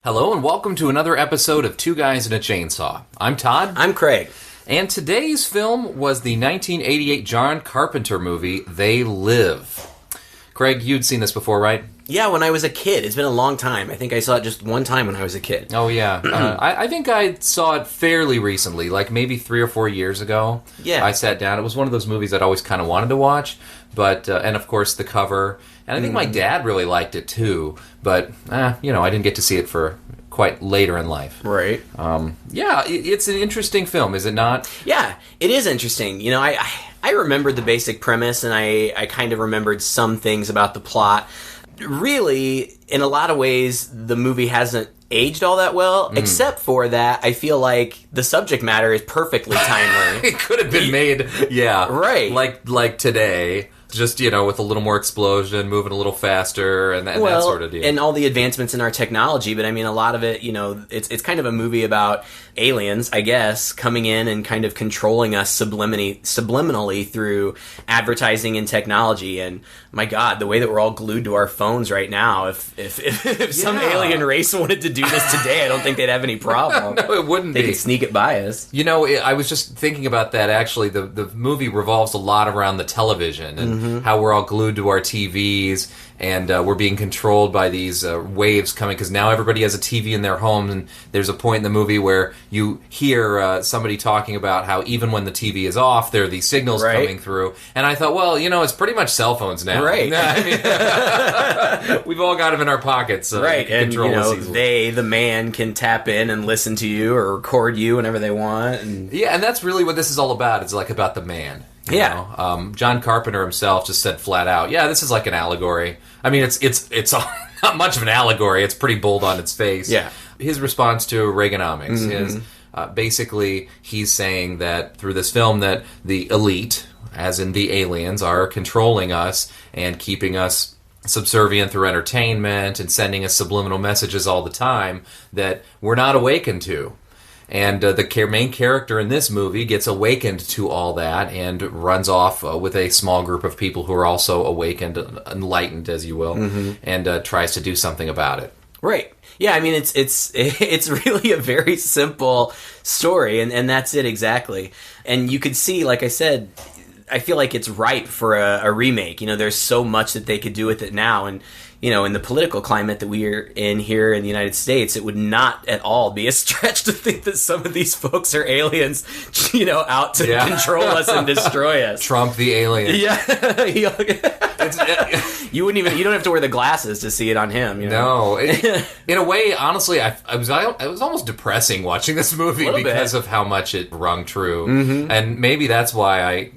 Hello and welcome to another episode of Two Guys and a Chainsaw. I'm Todd. I'm Craig. And today's film was the 1988 John Carpenter movie, They Live. Craig, you'd seen this before, right? Yeah, when I was a kid. It's been a long time. I think I saw it just one time when I was a kid. Oh, yeah. I think I saw it fairly recently, like maybe 3 or 4 years ago. Yeah. I sat down. It was one of those movies I'd always kind of wanted to watch, but and of course the cover. And I think my dad really liked it too, but, I didn't get to see it for quite later in life. Right. It's an interesting film, is it not? Yeah, it is interesting. You know, I remembered the basic premise, and I kind of remembered some things about the plot. Really, in a lot of ways, the movie hasn't aged all that well, except for that I feel like the subject matter is perfectly timely. It could have been made, right. like today. Just, with a little more explosion, moving a little faster, and that sort of deal. And all the advancements in our technology, but I mean, a lot of it, it's kind of a movie about aliens, I guess, coming in and kind of controlling us subliminally through advertising and technology. And my God, the way that we're all glued to our phones right now, if some alien race wanted to do this today, I don't think they'd have any problem. No, it wouldn't They could sneak it by us. I was just thinking about that, actually. The movie revolves a lot around the television and how we're all glued to our TVs, and we're being controlled by these waves coming, because now everybody has a TV in their home, and there's a point in the movie where you hear somebody talking about how even when the TV is off, there are these signals coming through. And I thought, well, it's pretty much cell phones now. Right. We've all got them in our pockets. Right, and the man can tap in and listen to you or record you whenever they want. And that's really what this is all about. It's like about the man. You know? John Carpenter himself just said flat out, this is like an allegory. I mean, it's not much of an allegory. It's pretty bold on its face. Yeah. His response to Reaganomics is basically he's saying that through this film that the elite, as in the aliens, are controlling us and keeping us subservient through entertainment and sending us subliminal messages all the time that we're not awakened to. And the main character in this movie gets awakened to all that and runs off with a small group of people who are also awakened, enlightened, as you will, and tries to do something about it. Right. Yeah, I mean, it's really a very simple story, and that's it exactly. And you could see, like I said, I feel like it's ripe for a remake. There's so much that they could do with it now, and in the political climate that we're in here in the United States, it would not at all be a stretch to think that some of these folks are aliens, out to control us and destroy us. Trump the alien. Yeah. You don't have to wear the glasses to see it on him. No. In a way, honestly, I was almost depressing watching this movie because of how much it rung true. Mm-hmm. And maybe that's why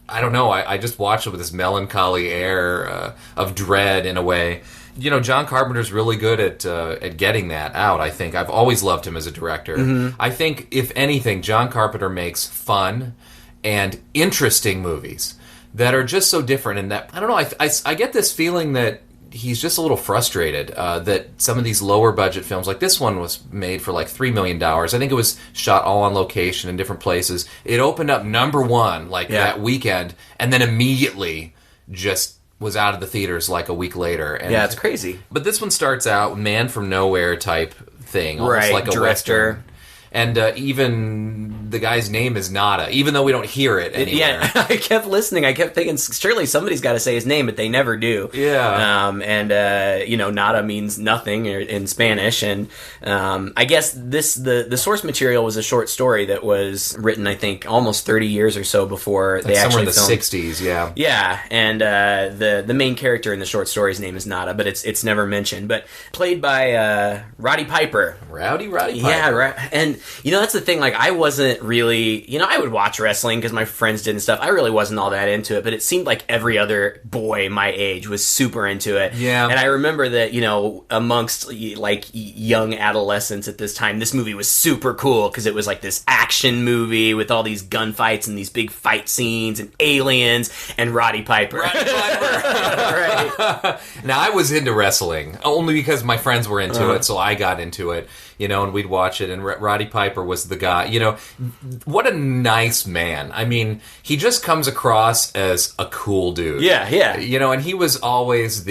I don't know, I just watched it with this melancholy air of dread in a way. John Carpenter's really good at getting that out, I think. I've always loved him as a director. Mm-hmm. I think, if anything, John Carpenter makes fun and interesting movies that are just so different. And that, I don't know, I get this feeling that he's just a little frustrated that some of these lower budget films, like this one was made for like $3 million. I think it was shot all on location in different places. It opened up #1 that weekend, and then immediately just was out of the theaters like a week later. And, it's crazy. But this one starts out man from nowhere type thing, almost like a Western. And even the guy's name is Nada, even though we don't hear it anywhere. Yeah, I kept listening. I kept thinking, surely somebody's got to say his name, but they never do. Yeah. Nada means nothing in Spanish. And I guess the source material was a short story that was written, I think, almost 30 years or so before they actually filmed. Somewhere in the 60s, yeah. Yeah, and the main character in the short story's name is Nada, but it's never mentioned. But played by Roddy Piper. Roddy Piper. Yeah, right. And that's the thing, like, I wasn't really, I would watch wrestling because my friends did and stuff. I really wasn't all that into it, but it seemed like every other boy my age was super into it. Yeah. And I remember that, amongst, like, young adolescents at this time, this movie was super cool because it was like this action movie with all these gunfights and these big fight scenes and aliens and Roddy Piper. Roddy Piper! Right. Now, I was into wrestling only because my friends were into it, so I got into it. And we'd watch it, and Roddy Piper was the guy. What a nice man. I mean, he just comes across as a cool dude. Yeah, yeah. And he was always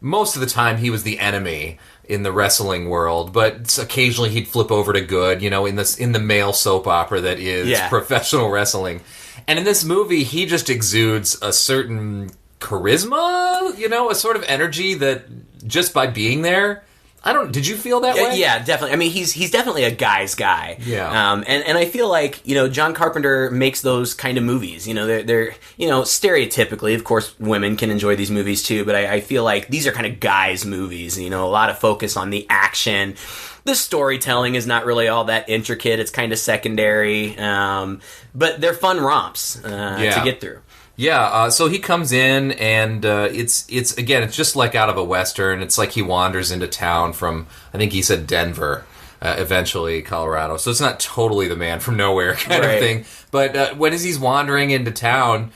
most of the time, he was the enemy in the wrestling world, but occasionally he'd flip over to good, in the male soap opera that is professional wrestling. And in this movie, he just exudes a certain charisma, a sort of energy that just by being there. Did you feel that way? Yeah, definitely. I mean, he's definitely a guy's guy. Yeah. And I feel like, John Carpenter makes those kind of movies. They're stereotypically, of course, women can enjoy these movies too, but I feel like these are kind of guys' movies. A lot of focus on the action. The storytelling is not really all that intricate. It's kind of secondary. But they're fun romps to get through. Yeah, so he comes in, and it's just like out of a Western. It's like he wanders into town from, I think he said Denver, eventually Colorado. So it's not totally the man from nowhere kind of thing. But when he's wandering into town,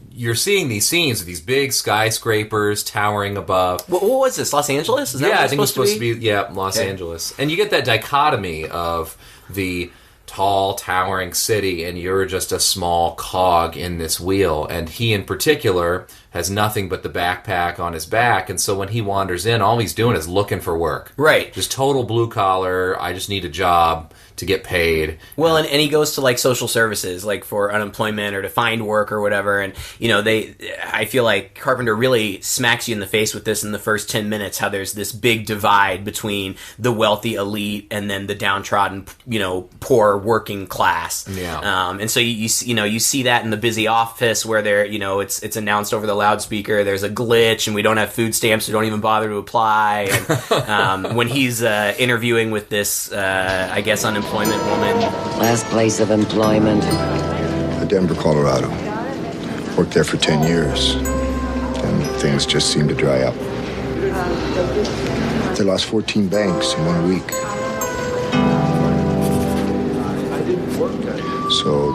you're seeing these scenes of these big skyscrapers towering above. What was this, Los Angeles? Is that I think it's supposed to be Los Angeles. And you get that dichotomy of the tall, towering city, and you're just a small cog in this wheel. And he, in particular, has nothing but the backpack on his back, and so when he wanders in, all he's doing is looking for work. Right. Just total blue collar, I just need a job to get paid. Well, and he goes to, like, social services, like, for unemployment or to find work or whatever, and, I feel like Carpenter really smacks you in the face with this in the first 10 minutes, how there's this big divide between the wealthy elite and then the downtrodden, poor working class. Yeah. And so you see that in the busy office where they're, it's announced over the loudspeaker, there's a glitch and we don't have food stamps, so don't even bother to apply. And when he's interviewing with this, I guess, unemployment woman. Last place of employment. Denver, Colorado. Worked there for 10 years. And things just seemed to dry up. They lost 14 banks in 1 week. So,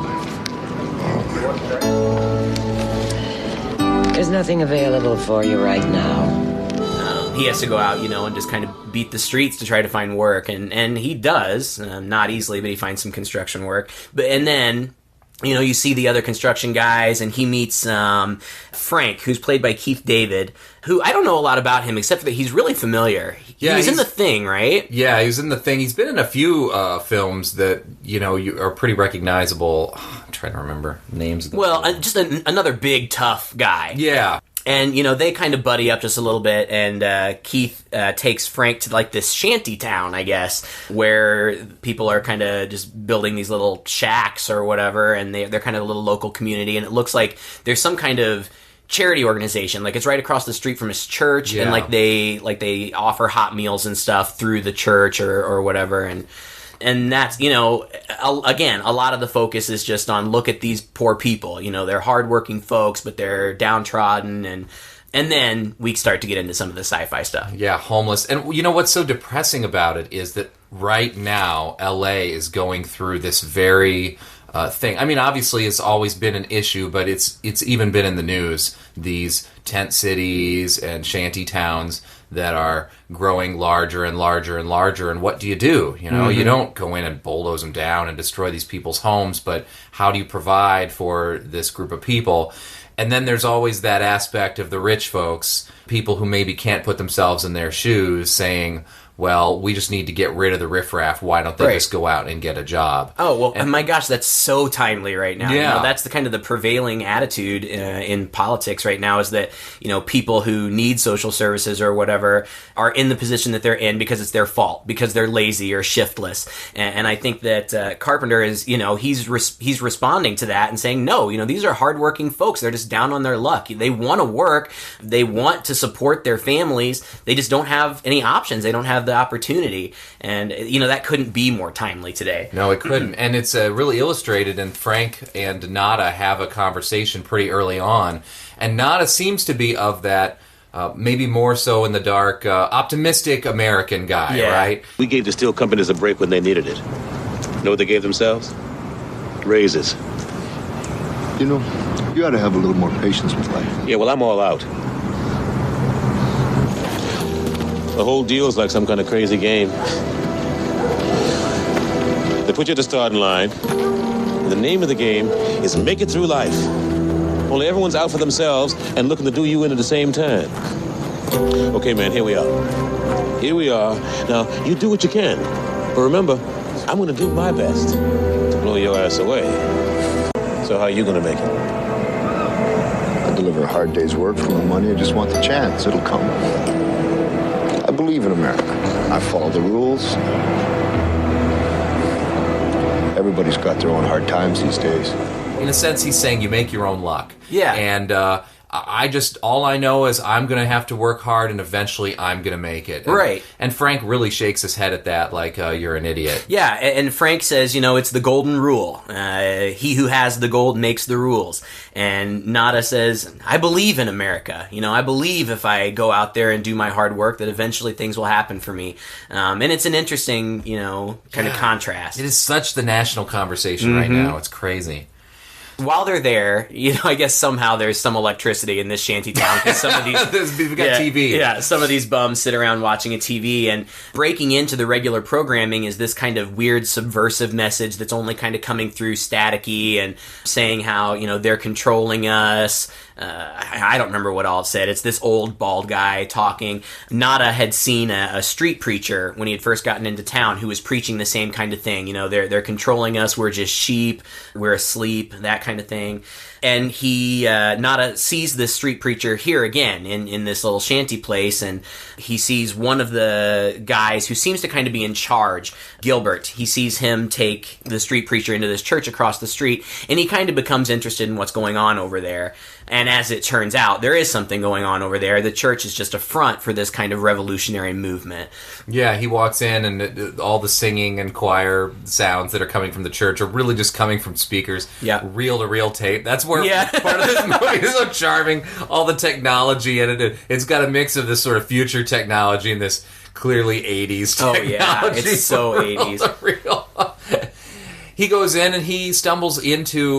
there's nothing available for you right now. He has to go out, and just kind of beat the streets to try to find work, and he does, not easily, but he finds some construction work. And then, you see the other construction guys, and he meets Frank, who's played by Keith David, who I don't know a lot about him, except for that he's really familiar. Yeah, he's in The Thing, right? Yeah, he's in The Thing. He's been in a few films that, you are pretty recognizable. I'm trying to remember names of them. Well, just another big, tough guy. Yeah. And, they kind of buddy up just a little bit, and Keith takes Frank to, like, this shanty town, I guess, where people are kind of just building these little shacks or whatever, and they're kind of a little local community, and it looks like there's some kind of charity organization, like it's right across the street from his church, and they offer hot meals and stuff through the church or whatever, and that's, again, a lot of the focus is just on look at these poor people. They're hardworking folks, but they're downtrodden, and then we start to get into some of the sci-fi stuff. Yeah, homeless. And what's so depressing about it is that right now, LA is going through this very thing. I mean, obviously, it's always been an issue, but it's even been in the news. These tent cities and shanty towns that are growing larger and larger and larger. And what do? You don't go in and bulldoze them down and destroy these people's homes, but how do you provide for this group of people? And then there's always that aspect of the rich folks, people who maybe can't put themselves in their shoes, saying, well, we just need to get rid of the riffraff. Why don't they just go out and get a job? Oh, well, and my gosh, that's so timely right now. Yeah. That's the kind of the prevailing attitude in politics right now, is that, people who need social services or whatever are in the position that they're in because it's their fault, because they're lazy or shiftless. And I think that Carpenter is, he's responding to that and saying, no, these are hardworking folks. They're just down on their luck. They want to work. They want to support their families. They just don't have any options. They don't have the opportunity, and that couldn't be more timely today. No, it couldn't. And it's really illustrated, and Frank and Nada have a conversation pretty early on, and Nada seems to be of that maybe more so in the dark, optimistic American guy, right? We gave the steel companies a break when they needed it. Know what they gave themselves? Raises. You ought to have a little more patience with life. Yeah, well, I'm all out. The whole deal's like some kind of crazy game. They put you at the starting line, and the name of the game is make it through life. Only everyone's out for themselves and looking to do you in at the same time. Okay, man, here we are. Here we are. Now, you do what you can. But remember, I'm going to do my best to blow your ass away. So how are you going to make it? I deliver a hard day's work for my money. I just want the chance. It'll come. I believe in America. I follow the rules. Everybody's got their own hard times these days. In a sense, he's saying you make your own luck. Yeah. And all I know is I'm going to have to work hard and eventually I'm going to make it. Right. And Frank really shakes his head at that like, you're an idiot. Yeah, and Frank says, it's the golden rule. He who has the gold makes the rules. And Nada says, I believe in America. I believe if I go out there and do my hard work that eventually things will happen for me. And it's an interesting, kind of contrast. It is such the national conversation right now. It's crazy. While they're there, I guess somehow there's some electricity in this shanty town because some of these we've got TV. Yeah, some of these bums sit around watching a TV, and breaking into the regular programming is this kind of weird subversive message that's only kind of coming through staticky and saying how they're controlling us. I don't remember what all it said. It's this old bald guy talking. Nada had seen a street preacher when he had first gotten into town who was preaching the same kind of thing. They're controlling us. We're just sheep. We're asleep. That kind of thing. And he, Nada sees this street preacher here again in this little shanty place, and he sees one of the guys who seems to kind of be in charge, Gilbert. He sees him take the street preacher into this church across the street, and he kind of becomes interested in what's going on over there. And as it turns out, there is something going on over there. The church is just a front for this kind of revolutionary movement. Yeah, he walks in, and all the singing and choir sounds that are coming from the church are really just coming from speakers. Yeah. Reel-to-reel tape. That's where part of this movie is so charming. All the technology in it. It's got a mix of this sort of future technology and this clearly 80s technology. Oh, yeah. It's so 80s. He goes in and he stumbles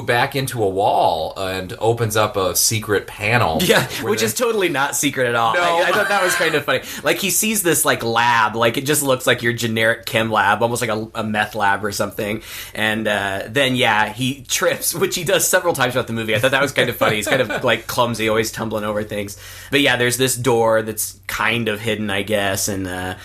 back into a wall and opens up a secret panel. Yeah, which is totally not secret at all. No. I thought that was kind of funny. Like, he sees this, lab. It just looks like your generic chem lab, almost like a meth lab or something. And then, he trips, which he does several times throughout the movie. I thought that was kind of funny. He's kind of, clumsy, always tumbling over things. But, there's this door that's kind of hidden, I guess. And I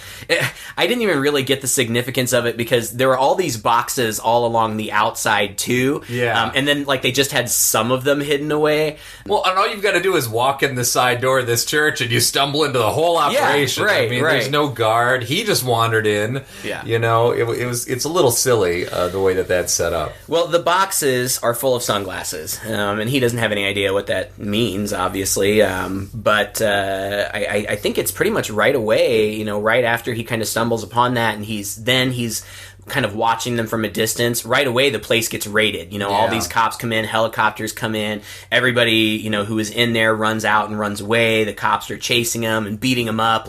didn't even really get the significance of it because there were all these boxes all along the outside too. Yeah. And then they just had some of them hidden away. Well, and all you've got to do is walk in the side door of this church and you stumble into the whole operation. Yeah, right, there's no guard. He just wandered in. Yeah. It's a little silly the way that's set up. Well, the boxes are full of sunglasses, and he doesn't have any idea what that means, obviously. But I think it's pretty much right away, right after he kind of stumbles upon that, and he's kind of watching them from a distance. Right away, the place gets raided. All these cops come in, helicopters come in, everybody, who is in there runs out and runs away. The cops are chasing him and beating him up.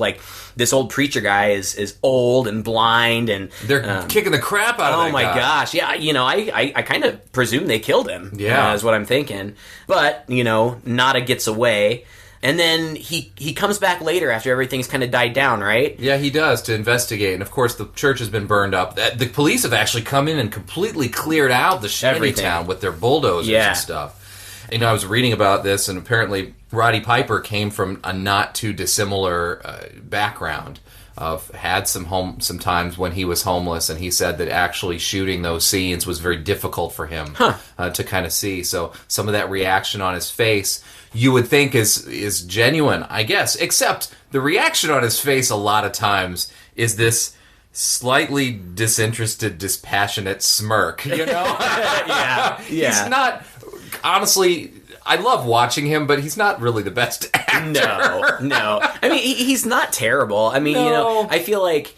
This old preacher guy is old and blind, and they're kicking the crap out of him. Oh my gosh. Yeah, I kind of presume they killed him. Yeah. Is what I'm thinking. But, Nada gets away. And then he comes back later after everything's kind of died down, right? Yeah, he does, to investigate. And, of course, the church has been burned up. The police have actually come in and completely cleared out the shanty town with their bulldozers and stuff. I was reading about this, and apparently Roddy Piper came from a not too dissimilar background. Had some times when he was homeless, and he said that actually shooting those scenes was very difficult for him to kind of see. So some of that reaction on his face, you would think is genuine, I guess. Except the reaction on his face a lot of times is this slightly disinterested, dispassionate smirk. Yeah. He's not, honestly, I love watching him, but he's not really the best actor. No. I mean, he's not terrible. I mean, I feel like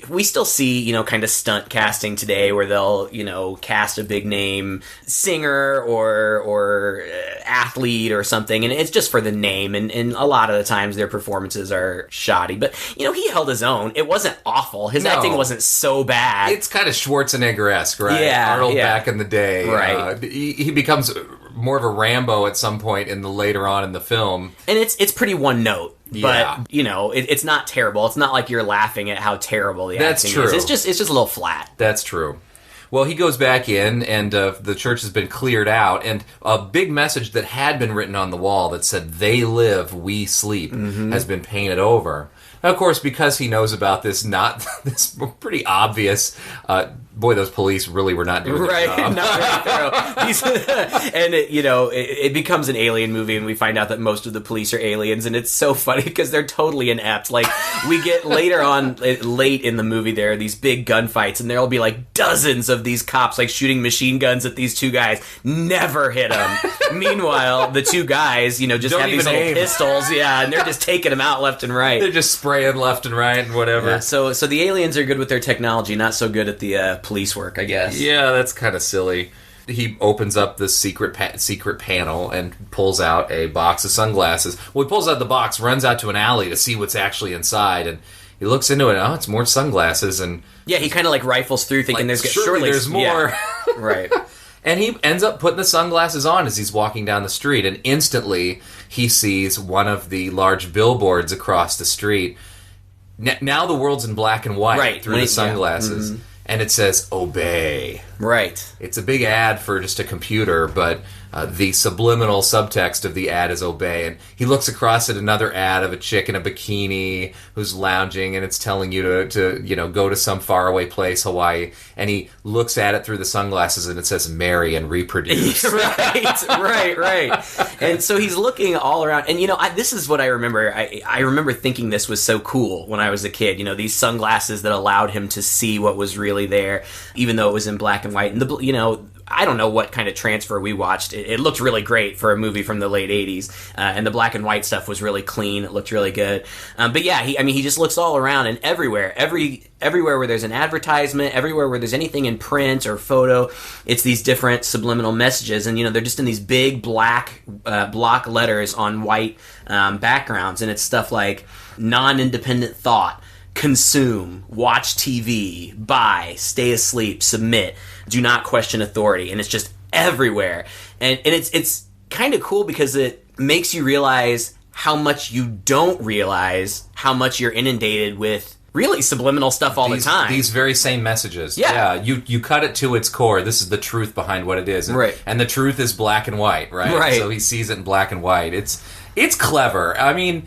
we still see, kind of stunt casting today where they'll, cast a big name singer or athlete or something, and it's just for the name, and a lot of the times their performances are shoddy. But, he held his own. It wasn't awful. His acting wasn't so bad. It's kind of Schwarzenegger-esque, right? Yeah. Arnold back in the day. Right. He becomes more of a Rambo at some point later on in the film. And it's pretty one note. Yeah. But, it's not terrible. It's not like you're laughing at how terrible the That's acting true. is. It's just a little flat. That's true. Well, he goes back in, and the church has been cleared out, and a big message that had been written on the wall that said, "They live, we sleep," has been painted over. Of course, because he knows about this pretty obvious, boy, those police really were not doing their job. Not very thorough. And it becomes an alien movie, and we find out that most of the police are aliens, and it's so funny because they're totally inept. Like, we get later on, late in the movie, there are these big gunfights, and there'll be like dozens of these cops like shooting machine guns at these two guys. Never hit them. Meanwhile, the two guys, just Don't have these little aim. pistols, and they're just taking them out left and right. They're just spraying left and right and whatever. Yeah, so the aliens are good with their technology, not so good at the police work, I guess. Yeah, that's kind of silly. He opens up the secret panel and pulls out a box of sunglasses. Well, he pulls out the box, runs out to an alley to see what's actually inside, and he looks into it. Oh, it's more sunglasses, and yeah, he kind of like rifles through, thinking surely there's more. Yeah. Right. And he ends up putting the sunglasses on as he's walking down the street, and instantly he sees one of the large billboards across the street. Now the world's in black and white through the sunglasses, and it says, "Obey." Right. It's a big ad for just a computer, but the subliminal subtext of the ad is "Obey." And he looks across at another ad of a chick in a bikini who's lounging, and it's telling you to go to some faraway place, Hawaii. And he looks at it through the sunglasses, and it says "Marry and reproduce." right. And so he's looking all around, and this is what I remember. I remember thinking this was so cool when I was a kid. These sunglasses that allowed him to see what was really there, even though it was in black and white. And I don't know what kind of transfer we watched. It looked really great for a movie from the late 80s. And the black and white stuff was really clean. It looked really good. But yeah, he just looks all around, and everywhere where there's an advertisement, everywhere where there's anything in print or photo, it's these different subliminal messages. And, they're just in these big black block letters on white backgrounds. And it's stuff like non-independent thought, consume, watch TV, buy, stay asleep, submit, do not question authority. And it's just everywhere. And it's kind of cool because it makes you realize how much you don't realize how much you're inundated with really subliminal stuff all the time. These very same messages. Yeah. You cut it to its core. This is the truth behind what it is. Right. And the truth is black and white, right? Right. So he sees it in black and white. It's clever. I mean,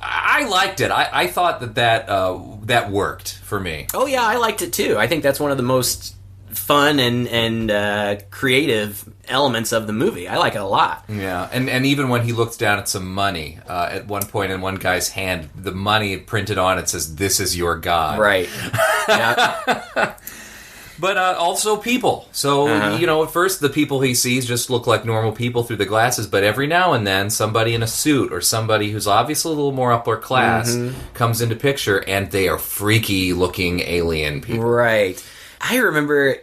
I liked it. I thought that worked for me. Oh yeah, I liked it too. I think that's one of the most fun and creative elements of the movie. I like it a lot. Yeah, and even when he looks down at some money, at one point in one guy's hand, the money printed on it says, "This is your God." Right. Yeah. But also people. So, at first the people he sees just look like normal people through the glasses, but every now and then somebody in a suit or somebody who's obviously a little more upper class comes into picture, and they are freaky-looking alien people. Right. I remember,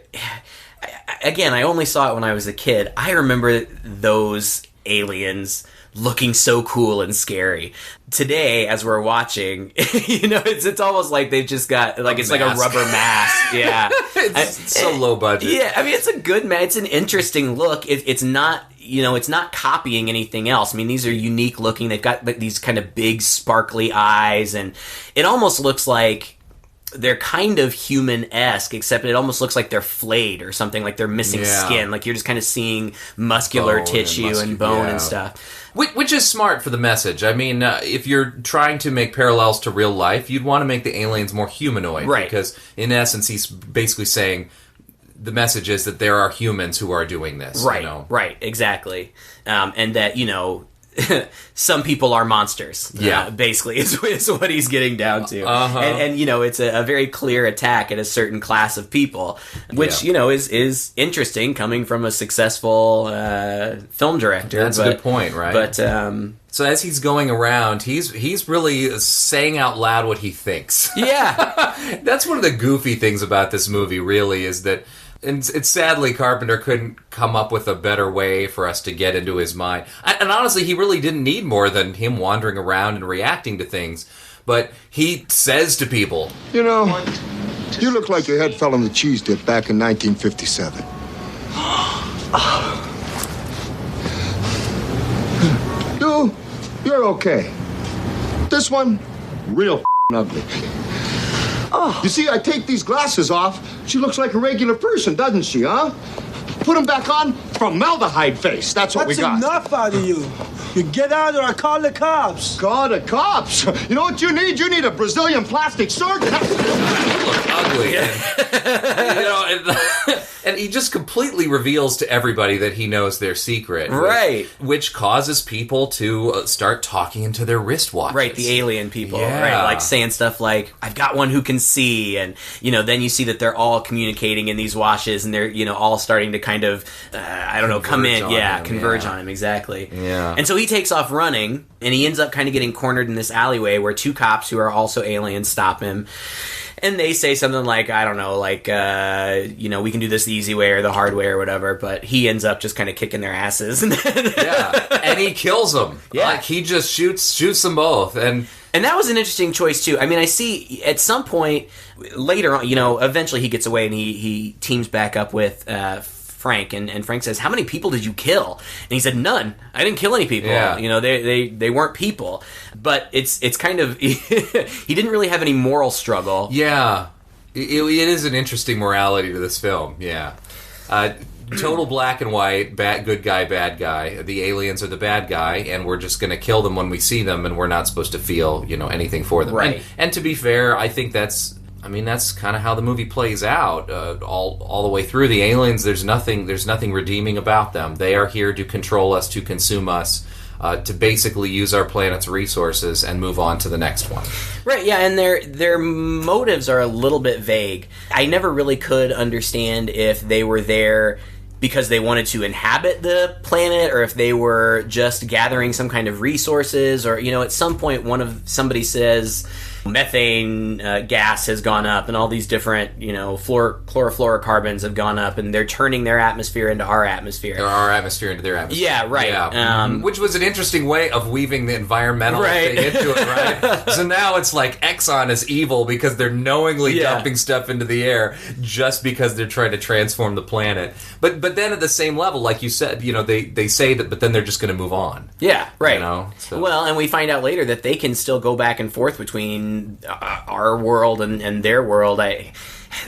again, I only saw it when I was a kid. I remember those aliens looking so cool and scary. Today, as we're watching, it's almost like they've just got like it's like a rubber mask. Yeah, it's so low budget. Yeah, I mean it's a good it's an interesting look. It's not it's not copying anything else. I mean these are unique looking. They've got these kind of big sparkly eyes, and it almost looks like they're kind of human-esque, except it almost looks like they're flayed or something, like they're missing skin. Like you're just kind of seeing muscular tissue and bone and stuff. Which is smart for the message. I mean, if you're trying to make parallels to real life, you'd want to make the aliens more humanoid. Right. Because, in essence, he's basically saying the message is that there are humans who are doing this. Right, right, exactly. And that, some people are monsters. Basically, is what he's getting down to. And it's a very clear attack at a certain class of people, which is interesting coming from a successful film director. That's a good point, right? But so as he's going around, he's really saying out loud what he thinks. Yeah, that's one of the goofy things about this movie. Really, is that. And it's sadly Carpenter couldn't come up with a better way for us to get into his mind. And honestly, he really didn't need more than him wandering around and reacting to things. But he says to people, You look like your head fell on the cheese dip back in 1957. You're okay. This one, real ugly. You see, I take these glasses off. She looks like a regular person, doesn't she, huh? Put them back on, formaldehyde face. That's what we got. That's enough out of you. You get out or I call the cops. God, the cops! You know what you need? You need a Brazilian plastic surgeon. Look ugly. And he just completely reveals to everybody that he knows their secret. Right. Which causes people to start talking into their wristwatches. Right, the alien people. Yeah. Right, like saying stuff like, I've got one who can see. And, then you see that they're all communicating in these watches and they're, all starting to kind of, come in. Converge on him, exactly. Yeah. And so he takes off running and he ends up kind of getting cornered in this alleyway where two cops who are also aliens stop him. And they say something like, I don't know, like, we can do this the easy way or the hard way or whatever, but he ends up just kind of kicking their asses. And he kills them. Yeah. Like, he just shoots them both. And that was an interesting choice, too. I mean, I see at some point later on, eventually he gets away and he teams back up with Frank, and Frank says, how many people did you kill? And he said, none. I didn't kill any people. Yeah. They weren't people. But it's kind of, he didn't really have any moral struggle. Yeah. It is an interesting morality to this film, yeah. Total black and white, good guy, bad guy. The aliens are the bad guy, and we're just going to kill them when we see them, and we're not supposed to feel, anything for them. Right. And to be fair, I think that's kind of how the movie plays out all the way through. The aliens, there's nothing redeeming about them. They are here to control us, to consume us, to basically use our planet's resources and move on to the next one. Right, yeah, and their motives are a little bit vague. I never really could understand if they were there because they wanted to inhabit the planet, or if they were just gathering some kind of resources, or at some point somebody says methane gas has gone up, and all these different chlorofluorocarbons have gone up, and they're turning their atmosphere into our atmosphere. Or our atmosphere into their atmosphere. Yeah, right. Yeah. Which was an interesting way of weaving the environmental thing into it, right? So now it's like Exxon is evil because they're knowingly dumping stuff into the air just because they're trying to transform the planet. But then at the same level, like you said, they say that, but then they're just going to move on. Yeah, right. So. Well, and we find out later that they can still go back and forth between our world and their world. Again,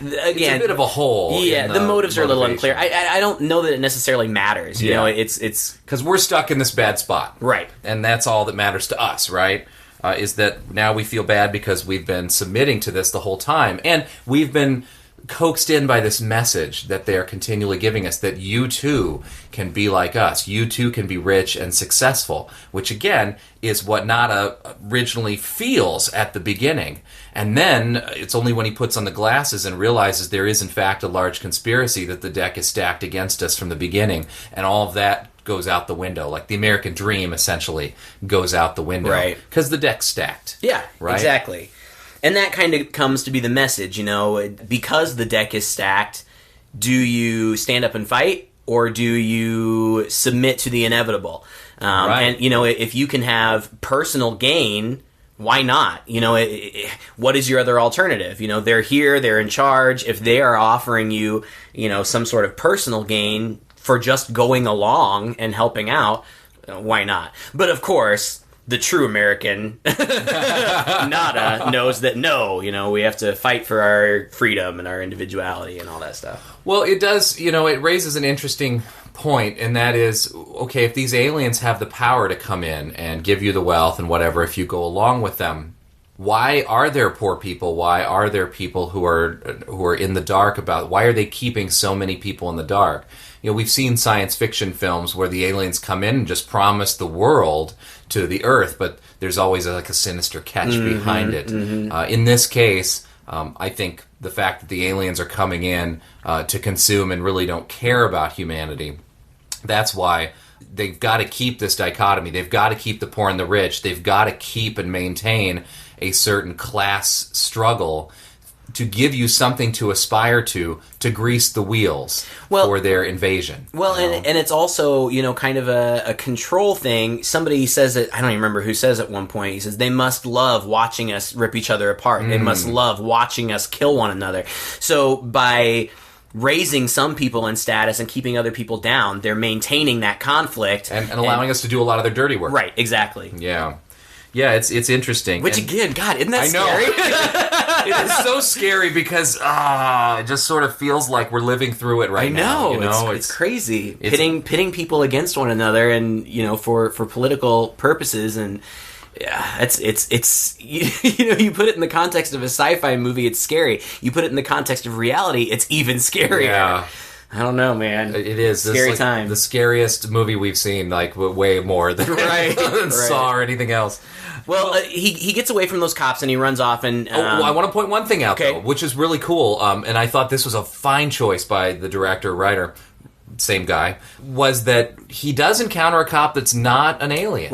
it's a bit of a hole. Yeah, the motives are a little unclear. I don't know that it necessarily matters. It's because we're stuck in this bad spot, right? And that's all that matters to us, right? Is that now we feel bad because we've been submitting to this the whole time, and we've been coaxed in by this message that they are continually giving us, that you too can be like us. You too can be rich and successful, which again is what Nada originally feels at the beginning. And then it's only when he puts on the glasses and realizes there is in fact a large conspiracy, that the deck is stacked against us from the beginning, and all of that goes out the window. Like the American dream essentially goes out the window. Right. Because the deck's stacked. Yeah, right? Exactly. And that kind of comes to be the message, because the deck is stacked, do you stand up and fight, or do you submit to the inevitable? Right. And, if you can have personal gain, why not? What is your other alternative? They're here, they're in charge. If they are offering you, some sort of personal gain for just going along and helping out, why not? But of course, the true American Nada knows that we have to fight for our freedom and our individuality and all that stuff. Well, it does, it raises an interesting point, and that is, okay, if these aliens have the power to come in and give you the wealth and whatever, if you go along with them, why are there poor people? Why are there people who are in the dark why are they keeping so many people in the dark? We've seen science fiction films where the aliens come in and just promise the world to the Earth, but there's always a sinister catch behind it. Mm-hmm. In this case, I think the fact that the aliens are coming in to consume and really don't care about humanity, that's why they've got to keep this dichotomy. They've got to keep the poor and the rich. They've got to keep and maintain a certain class struggle to give you something to aspire to grease the wheels for their invasion. Well, and it's also, kind of a control thing. Somebody says it, I don't even remember who says at one point, he says, they must love watching us rip each other apart. They must love watching us kill one another. So by raising some people in status and keeping other people down, they're maintaining that conflict. And allowing us to do a lot of their dirty work. Right, exactly. Yeah. Yeah, it's interesting. Which, again, God, isn't that scary? It is so scary because it just sort of feels like we're living through it right now. I know. It's crazy. Pitting people against one another and, for political purposes. And yeah, it's you put it in the context of a sci-fi movie, it's scary. You put it in the context of reality, it's even scarier. Yeah. I don't know, man. It is. Scary time. The scariest movie we've seen, way more than, than Saw or anything else. Well, he gets away from those cops and he runs off and... I want to point one thing out, though, which is really cool, and I thought this was a fine choice by the director-writer, same guy, was that he does encounter a cop that's not an alien.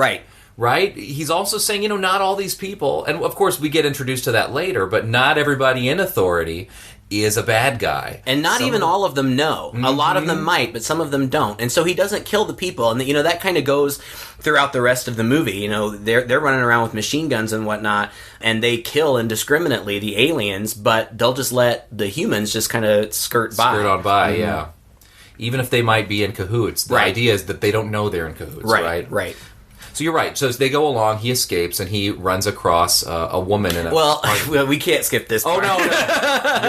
Right? He's also saying, not all these people, and of course we get introduced to that later, but not everybody in authority is a bad guy. And not even all of them know. Mm-hmm. A lot of them might, but some of them don't. And so he doesn't kill the people. And, that kind of goes throughout the rest of the movie. They're running around with machine guns and whatnot, and they kill indiscriminately the aliens, but they'll just let the humans just kind of skirt on by, yeah. Even if they might be in cahoots. The idea is that they don't know they're in cahoots, right? Right. So you're right. So as they go along, he escapes and he runs across a woman in a... Well, we can't skip this part. Oh,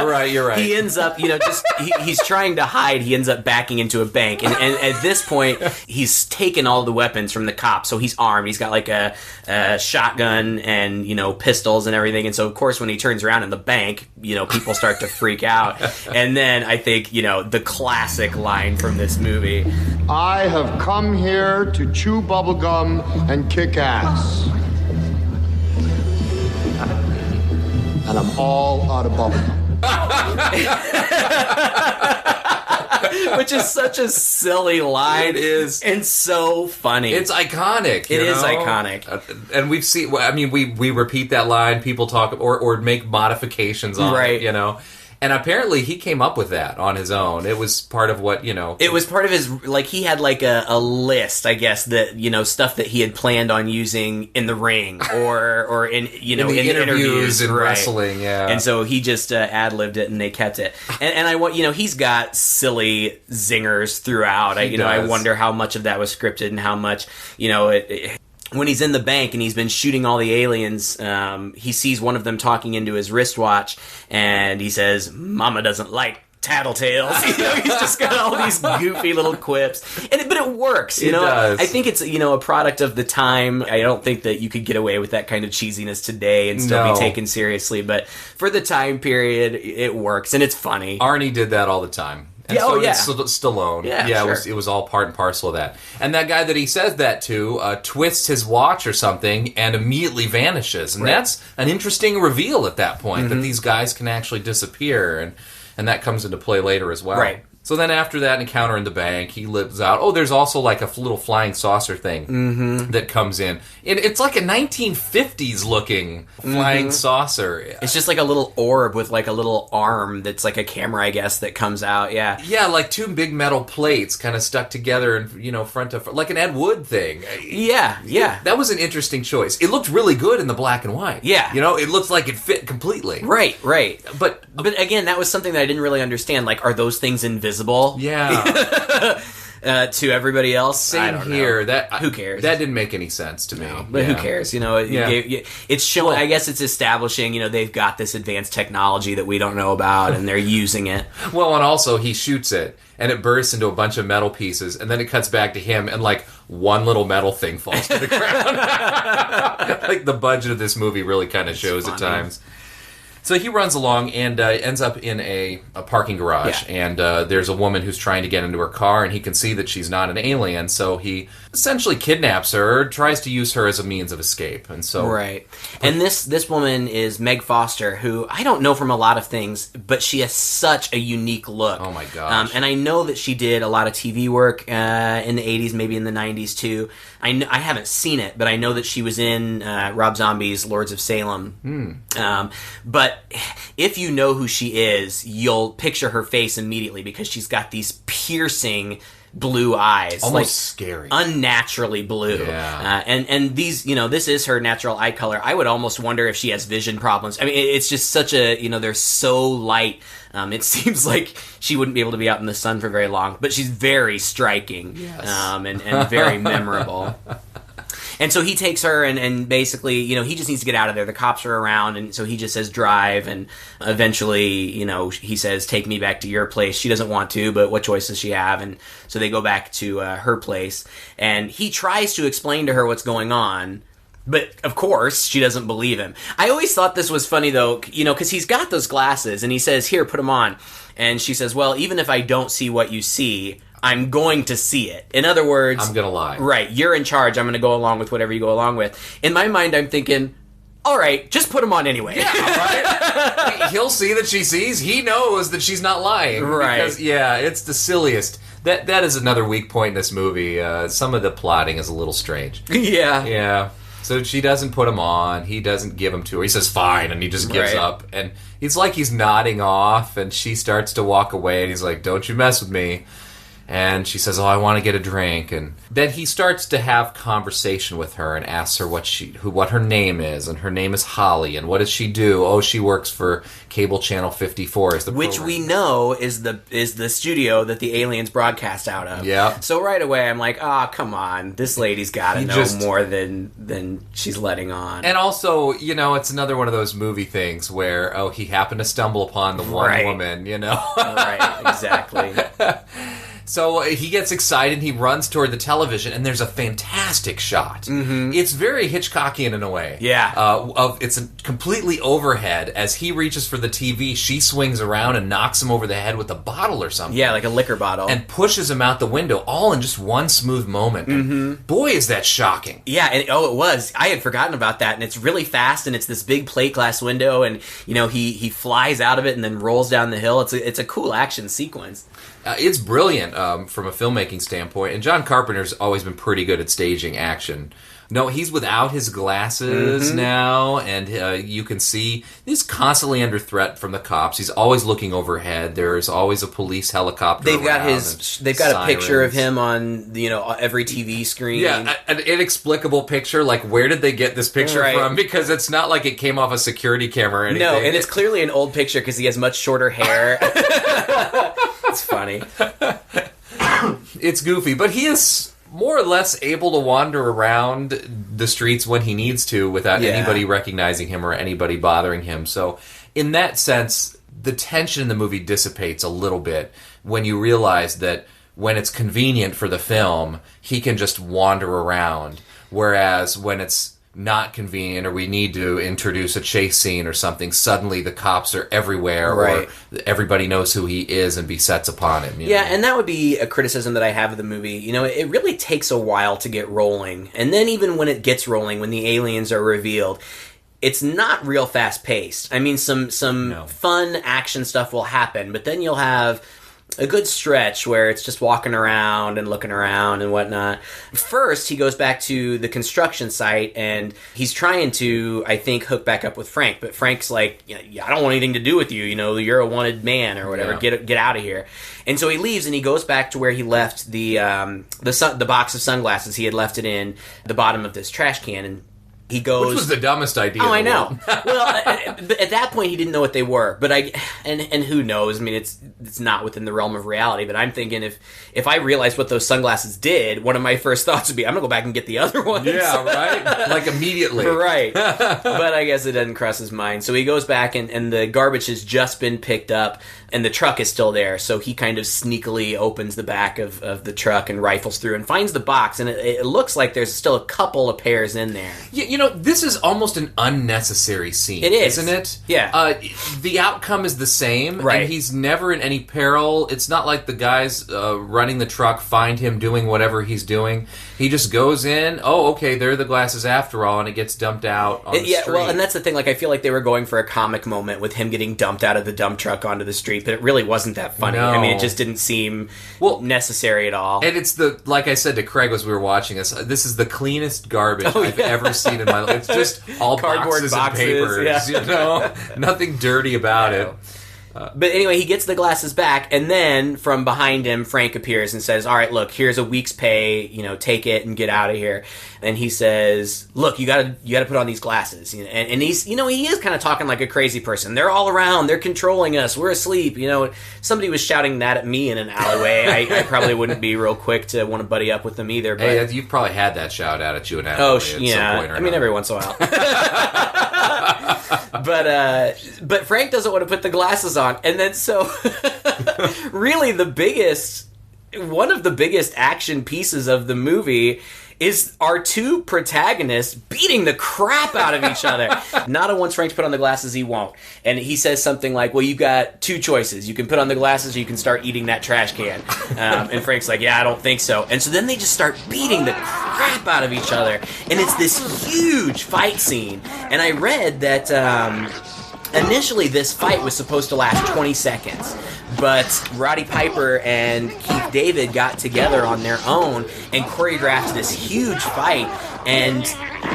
no. You're right. He ends up, he's trying to hide. He ends up backing into a bank. And at this point, he's taken all the weapons from the cops. So he's armed. He's got like a shotgun and, pistols and everything. And so, of course, when he turns around in the bank, people start to freak out. And then I think, the classic line from this movie. I have come here to chew bubblegum and kick ass. And I'm all out of bubblegum. Which is such a silly line. It is. And so funny. It's iconic. It is iconic. And we've seen, we repeat that line, people talk, or make modifications on it, And apparently he came up with that on his own. It was part of what, It was part of his, he had a list, I guess, that, stuff that he had planned on using in the ring or in, in the interviews and wrestling, yeah. And so he just ad-libbed it and they kept it. And I want, he's got silly zingers throughout. I wonder how much of that was scripted and how much, when he's in the bank and he's been shooting all the aliens, he sees one of them talking into his wristwatch, and he says, "Mama doesn't like tattletales." He's just got all these goofy little quips, but it works. It does. I think it's a product of the time. I don't think that you could get away with that kind of cheesiness today and still be taken seriously. But for the time period, it works and it's funny. Arnie did that all the time. And Stallone. Yeah, sure. It was all part and parcel of that. And that guy that he says that to twists his watch or something and immediately vanishes. And that's an interesting reveal at that point, that these guys can actually disappear. And that comes into play later as well. Right. So then after that encounter in the bank, he lives out. Oh, there's also a little flying saucer thing that comes in. It's like a 1950s looking flying saucer. It's just like a little orb with a little arm that's like a camera, I guess, that comes out. Yeah. Yeah, like two big metal plates kind of stuck together and, front to front. Like an Ed Wood thing. Yeah. That was an interesting choice. It looked really good in the black and white. Yeah. It looked like it fit completely. Right. But again, that was something that I didn't really understand. Are those things invisible? Yeah. To everybody else, same here. Who cares? That didn't make any sense to me. But who cares? It's showing. I guess it's establishing. They've got this advanced technology that we don't know about, and they're using it. Well, and also he shoots it, and it bursts into a bunch of metal pieces, and then it cuts back to him, and one little metal thing falls to the ground. The budget of this movie really kind of shows at times. So he runs along and ends up in a parking garage, and there's a woman who's trying to get into her car, and he can see that she's not an alien, so he essentially kidnaps her, tries to use her as a means of escape, and so... Right. And this woman is Meg Foster, who I don't know from a lot of things, but she has such a unique look. Oh my gosh. And I know that she did a lot of TV work in the 80s, maybe in the 90s too. I haven't seen it, but I know that she was in Rob Zombie's Lords of Salem. But if you know who she is, you'll picture her face immediately because she's got these piercing blue eyes, almost scary, unnaturally blue. Yeah. And these, this is her natural eye color. I would almost wonder if she has vision problems. I mean, it's just such a, they're so light. It seems like she wouldn't be able to be out in the sun for very long, but she's very striking. Yes. And very memorable. And so he takes her and basically, you know, he just needs to get out of there. The cops are around, and so he just says drive, and eventually, you know, he says, take me back to your place. She doesn't want to, but what choice does she have? And so they go back to her place, and he tries to explain to her what's going on, but of course she doesn't believe him. I always thought this was funny though, you know, because he's got those glasses, and he says, here, put them on. And she says, well, even if I don't see what you see, I'm going to see it. In other words, I'm going to lie. Right, you're in charge. I'm going to go along with whatever you go along with. In my mind, I'm thinking, all right, just put him on anyway. Yeah, right? He'll see that she sees. He knows that she's not lying. Right. Because, yeah, it's the silliest. That is another weak point in this movie. Some of the plotting is a little strange. Yeah. Yeah. So she doesn't put him on. He doesn't give him to her. He says, fine, and he just gives up. And it's like he's nodding off, and she starts to walk away, and he's like, don't you mess with me. And she says, oh, I want to get a drink. And then he starts to have conversation with her and asks her what her name is. And her name is Holly. And what does she do? Oh, she works for Cable Channel 54. Which we know is the studio that the aliens broadcast out of. Yeah. So right away, I'm like, come on. This lady's got to know more than she's letting on. And also, you know, it's another one of those movie things where, oh, he happened to stumble upon the one woman, you know. Right, exactly. So he gets excited, he runs toward the television, and there's a fantastic shot. Mm-hmm. It's very Hitchcockian in a way. Yeah. It's completely overhead. As he reaches for the TV, she swings around and knocks him over the head with a bottle or something. Yeah, like a liquor bottle. And pushes him out the window, all in just one smooth moment. Mm-hmm. Boy, is that shocking. Yeah, and it was. I had forgotten about that, and it's really fast, and it's this big plate glass window, and, you know, he flies out of it and then rolls down the hill. It's a cool action sequence. It's brilliant from a filmmaking standpoint, and John Carpenter's always been pretty good at staging action. No, he's without his glasses now, and you can see he's constantly under threat from the cops. He's always looking overhead. There's always a police helicopter. They've got a picture of him on, you know, every TV screen. Yeah, an inexplicable picture. Like, where did they get this picture from? Because it's not like it came off a security camera or anything. No, and it's clearly an old picture because he has much shorter hair. It's funny. It's goofy, but he is more or less able to wander around the streets when he needs to without anybody recognizing him or anybody bothering him. So in that sense, the tension in the movie dissipates a little bit when you realize that when it's convenient for the film, he can just wander around. Whereas when it's not convenient or we need to introduce a chase scene or something, suddenly the cops are everywhere or everybody knows who he is and besets upon him. You know? And that would be a criticism that I have of the movie. You know, it really takes a while to get rolling. And then even when it gets rolling, when the aliens are revealed, it's not real fast-paced. I mean, some fun action stuff will happen, but then you'll have a good stretch where it's just walking around and looking around and whatnot. First, he goes back to the construction site, and he's trying to, I think, hook back up with Frank. But Frank's like, I don't want anything to do with you. You know, you're a wanted man or whatever. Yeah. Get out of here. And so he leaves, and he goes back to where he left the box of sunglasses. He had left it in the bottom of this trash can, and he goes... Which was the dumbest idea. Oh, I know. Well, at that point, he didn't know what they were. But and who knows? I mean, it's not within the realm of reality. But I'm thinking if I realized what those sunglasses did, one of my first thoughts would be, I'm going to go back and get the other ones. Yeah, right? Like immediately. Right. But I guess it doesn't cross his mind. So he goes back, and the garbage has just been picked up, and the truck is still there. So he kind of sneakily opens the back of the truck and rifles through and finds the box. And it looks like there's still a couple of pairs in there. You know, this is almost an unnecessary scene. It is. Isn't it? Yeah. The outcome is the same. Right. And he's never in any peril. It's not like the guys running the truck find him doing whatever he's doing. He just goes in, oh, okay, there are the glasses after all, and it gets dumped out on the street. Well, and that's the thing. Like, I feel like they were going for a comic moment with him getting dumped out of the dump truck onto the street, but it really wasn't that funny. No. I mean, it just didn't seem necessary at all. And it's like I said to Craig as we were watching this is the cleanest garbage I've ever seen in my life. It's just all cardboard boxes and papers, you know? Nothing dirty about it. But anyway, he gets the glasses back, and then from behind him, Frank appears and says, all right, look, here's a week's pay, take it and get out of here. And he says, look, you gotta put on these glasses. And he's, he is kind of talking like a crazy person. They're all around, they're controlling us, we're asleep. Somebody was shouting that at me in an alleyway. I probably wouldn't be real quick to want to buddy up with them either. But hey, you've probably had that shout out at you in an alleyway at some point or another. Every once in a while. But Frank doesn't want to put the glasses on, and then so really one of the biggest action pieces of the movie is our two protagonists beating the crap out of each other. Nada wants Frank to put on the glasses, he won't. And he says something like, well, you've got two choices. You can put on the glasses or you can start eating that trash can. And Frank's like, yeah, I don't think so. And so then they just start beating the crap out of each other. And it's this huge fight scene. And I read that initially this fight was supposed to last 20 seconds. But Roddy Piper and Keith David got together on their own and choreographed this huge fight. And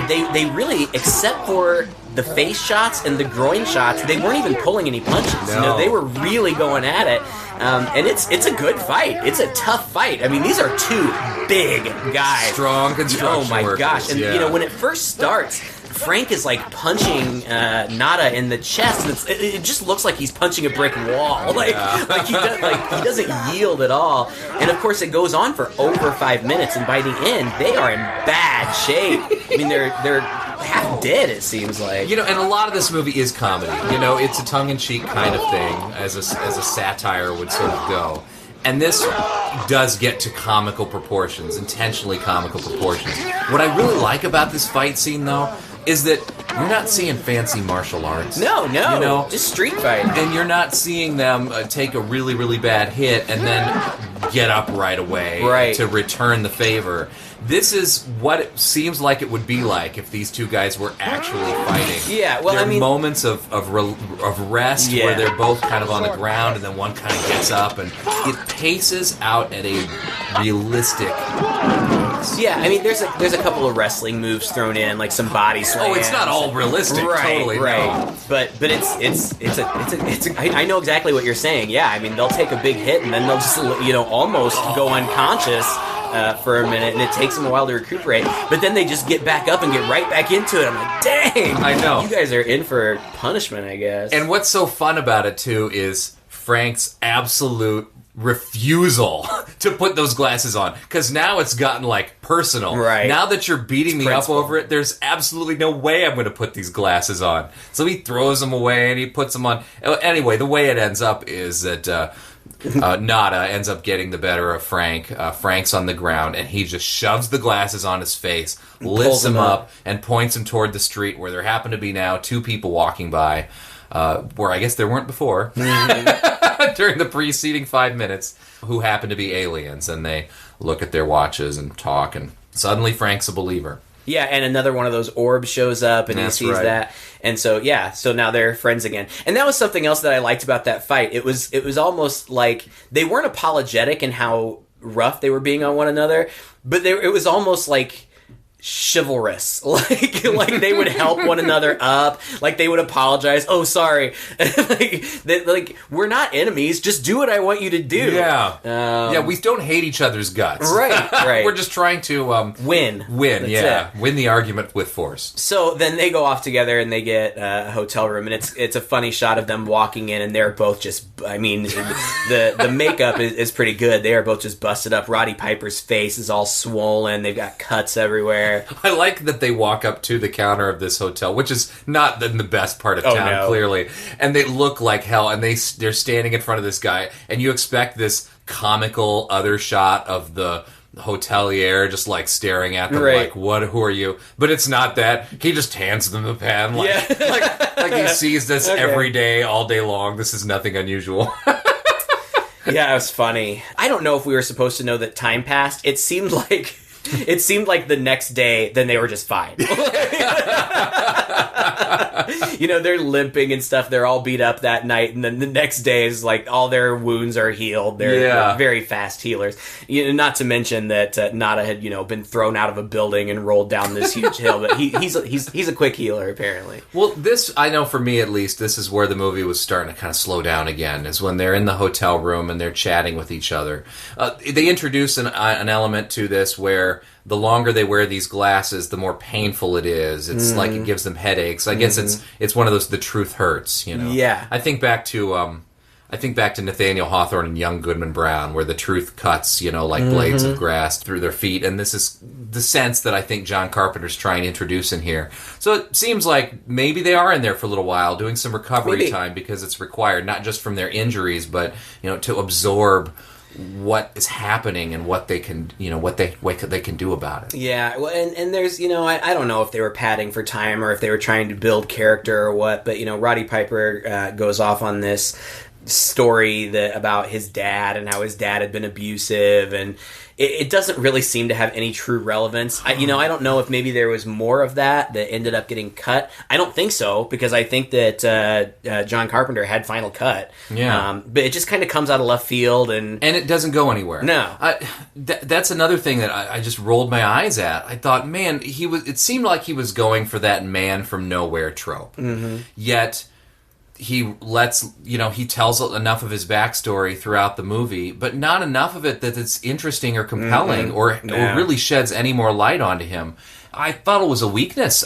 they really, except for the face shots and the groin shots, they weren't even pulling any punches. No. They were really going at it. And it's a good fight. It's a tough fight. I mean, these are two big guys. Strong construction Oh my workers. gosh. And when it first starts, Frank is like punching Nada in the chest, and it just looks like he's punching a brick wall. Like he doesn't yield at all. And of course, it goes on for over 5 minutes, and by the end, they are in bad shape. I mean, they're half dead, it seems like. And a lot of this movie is comedy. It's a tongue-in-cheek kind of thing, as a satire would sort of go. And this does get to comical proportions, intentionally comical proportions. What I really like about this fight scene, though, is that you're not seeing fancy martial arts. No, just street fight. And you're not seeing them take a really, really bad hit and then get up right away to return the favor. This is what it seems like it would be like if these two guys were actually fighting. Yeah, well, there are moments of rest where they're both kind of on the ground and then one kind of gets up, and it paces out at a realistic pace. Yeah, I mean, there's a couple of wrestling moves thrown in, like some body slams. Oh, it's not all realistic, totally. Right. No. But I know exactly what you're saying. Yeah, I mean, they'll take a big hit and then they'll just almost go unconscious for a minute, and it takes them a while to recuperate. But then they just get back up and get right back into it. I'm like, dang! I know. You guys are in for punishment, I guess. And what's so fun about it too is Frank's absolute refusal to put those glasses on, because now it's gotten like personal. Right. Now that you're beating me up over it, there's absolutely no way I'm going to put these glasses on. So he throws them away and he puts them on. Anyway, the way it ends up is that Nada ends up getting the better of Frank. Frank's on the ground and he just shoves the glasses on his face, lifts him up, and points him toward the street where there happen to be now two people walking by, where I guess there weren't before. During the preceding 5 minutes, who happen to be aliens, and they look at their watches and talk, and suddenly Frank's a believer. Yeah, and another one of those orbs shows up, and he sees that, and so now they're friends again. And that was something else that I liked about that fight. It was almost like they weren't apologetic in how rough they were being on one another, but it was almost like chivalrous, like they would help one another up, like they would apologize. Oh, sorry, like we're not enemies. Just do what I want you to do. Yeah, we don't hate each other's guts. Right. We're just trying to win. That's win the argument with force. So then they go off together and they get a hotel room, and it's a funny shot of them walking in, and they're both just. I mean, the makeup is pretty good. They are both just busted up. Roddy Piper's face is all swollen. They've got cuts everywhere. I like that they walk up to the counter of this hotel, which is not in the best part of town, clearly, and they look like hell, and they're standing in front of this guy, and you expect this comical other shot of the hotelier just like staring at them like, who are you? But it's not that. He just hands them the pen like he sees this every day, all day long. This is nothing unusual. Yeah, it was funny. I don't know if we were supposed to know that time passed. It seemed like the next day, then they were just fine. They're limping and stuff. They're all beat up that night, and then the next day is like all their wounds are healed. They're very fast healers. Not to mention that Nada had been thrown out of a building and rolled down this huge hill, but he's a quick healer apparently. Well, this, I know for me at least, this is where the movie was starting to kind of slow down again, is when they're in the hotel room and they're chatting with each other. They introduce an element to this where the longer they wear these glasses, the more painful it is. It's like it gives them headaches. I guess it's one of those, the truth hurts, Yeah. I think back to Nathaniel Hawthorne and Young Goodman Brown, where the truth cuts, like blades of grass through their feet. And this is the sense that I think John Carpenter's trying to introduce in here. So it seems like maybe they are in there for a little while doing some recovery time because it's required, not just from their injuries, but, to absorb what is happening and what they can, what they can do about it. Yeah, well, and there's, I don't know if they were padding for time or if they were trying to build character or what, but, Roddy Piper goes off on this story about his dad and how his dad had been abusive, and it doesn't really seem to have any true relevance. I don't know if maybe there was more of that ended up getting cut. I don't think so, because I think that John Carpenter had final cut. Yeah. But it just kind of comes out of left field, and it doesn't go anywhere. No. That's another thing that I just rolled my eyes at. I thought, man, it seemed like he was going for that man from nowhere trope. Mm-hmm. Yet he he tells enough of his backstory throughout the movie, but not enough of it that it's interesting or compelling or really sheds any more light onto him. I thought it was a weakness.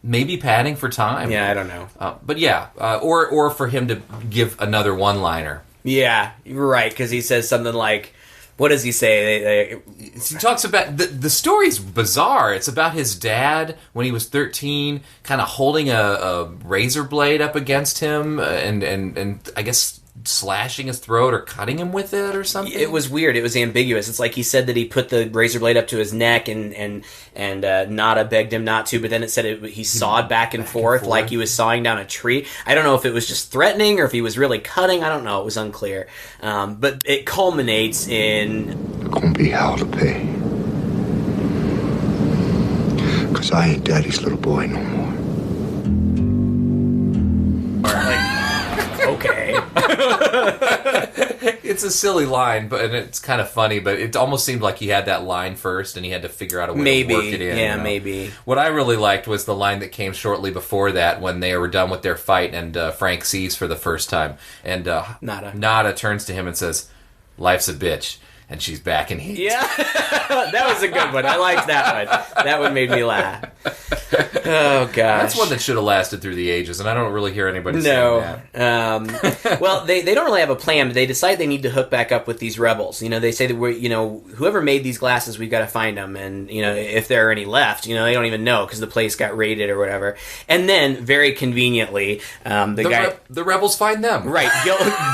Maybe padding for time. Yeah, I don't know. But yeah, or for him to give another one-liner. Yeah, right, because he says something like, what does he say? He talks about the story's bizarre. It's about his dad when he was 13, kind of holding a razor blade up against him, and I guess slashing his throat or cutting him with it or something. It was weird. It was ambiguous. It's like he said that he put the razor blade up to his neck, and Nada begged him not to, but then it said he sawed back and forth like he was sawing down a tree. I don't know if it was just threatening or if he was really cutting. I don't know. It was unclear. But it culminates in... There's gonna be hell to pay. 'Cause I ain't Daddy's little boy no more. Okay. It's a silly line, and it's kind of funny, but it almost seemed like he had that line first, and he had to figure out a way to work it in. Yeah, maybe. What I really liked was the line that came shortly before that, when they were done with their fight, and Frank sees for the first time, and Nada turns to him and says, "Life's a bitch." And she's back in heat. Yeah, that was a good one. I liked that one. That one made me laugh. Oh, gosh. That's one that should have lasted through the ages, and I don't really hear anybody saying that. Well, they don't really have a plan, but they decide they need to hook back up with these rebels. They say that whoever made these glasses, we've got to find them, and if there are any left, they don't even know because the place got raided or whatever. And then, very conveniently, the rebels find them. Right,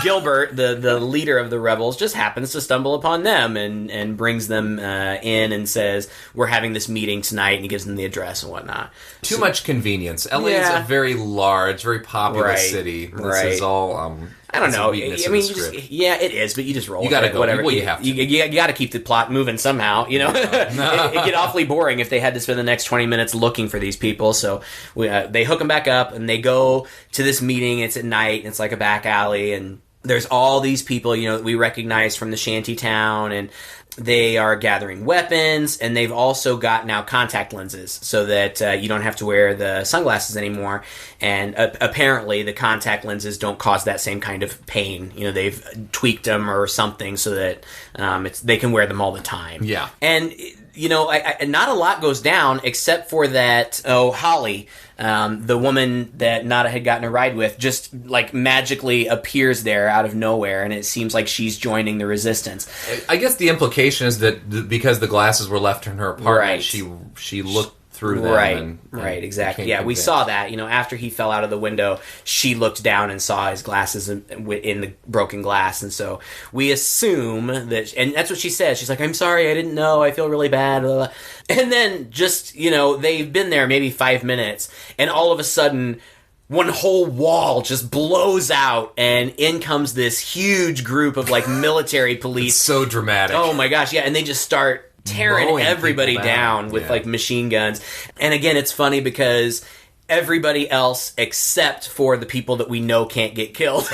Gilbert, the leader of the rebels, just happens to stumble upon them and brings them in and says, we're having this meeting tonight, and he gives them the address and whatnot. Too much convenience. LA is a very large, very populous city. This is all... I don't know. I mean, it is, but you just roll. You got to go. Whatever. You have to. You got to keep the plot moving somehow. It'd get awfully boring if they had to spend the next 20 minutes looking for these people. So they hook them back up, and they go to this meeting. It's at night, and it's like a back alley, and there's all these people, that we recognize from the shanty town, and they are gathering weapons, and they've also got now contact lenses so that you don't have to wear the sunglasses anymore. And apparently the contact lenses don't cause that same kind of pain. They've tweaked them or something so that they can wear them all the time. Yeah. And, not a lot goes down except for that, Holly, the woman that Nada had gotten a ride with, just like magically appears there out of nowhere, and it seems like she's joining the resistance. I guess the implication is that because the glasses were left in her apartment, she looked through them. Right, exactly. Yeah, we saw that. After he fell out of the window, she looked down and saw his glasses in the broken glass, and so we assume that, and that's what she says. She's like, "I'm sorry, I didn't know. I feel really bad." Blah, blah. And then just, they've been there maybe 5 minutes, and all of a sudden, one whole wall just blows out, and in comes this huge group of military police. It's so dramatic. Oh my gosh, yeah, and they just start tearing everybody down with machine guns. And again, it's funny because everybody else except for the people that we know can't get killed.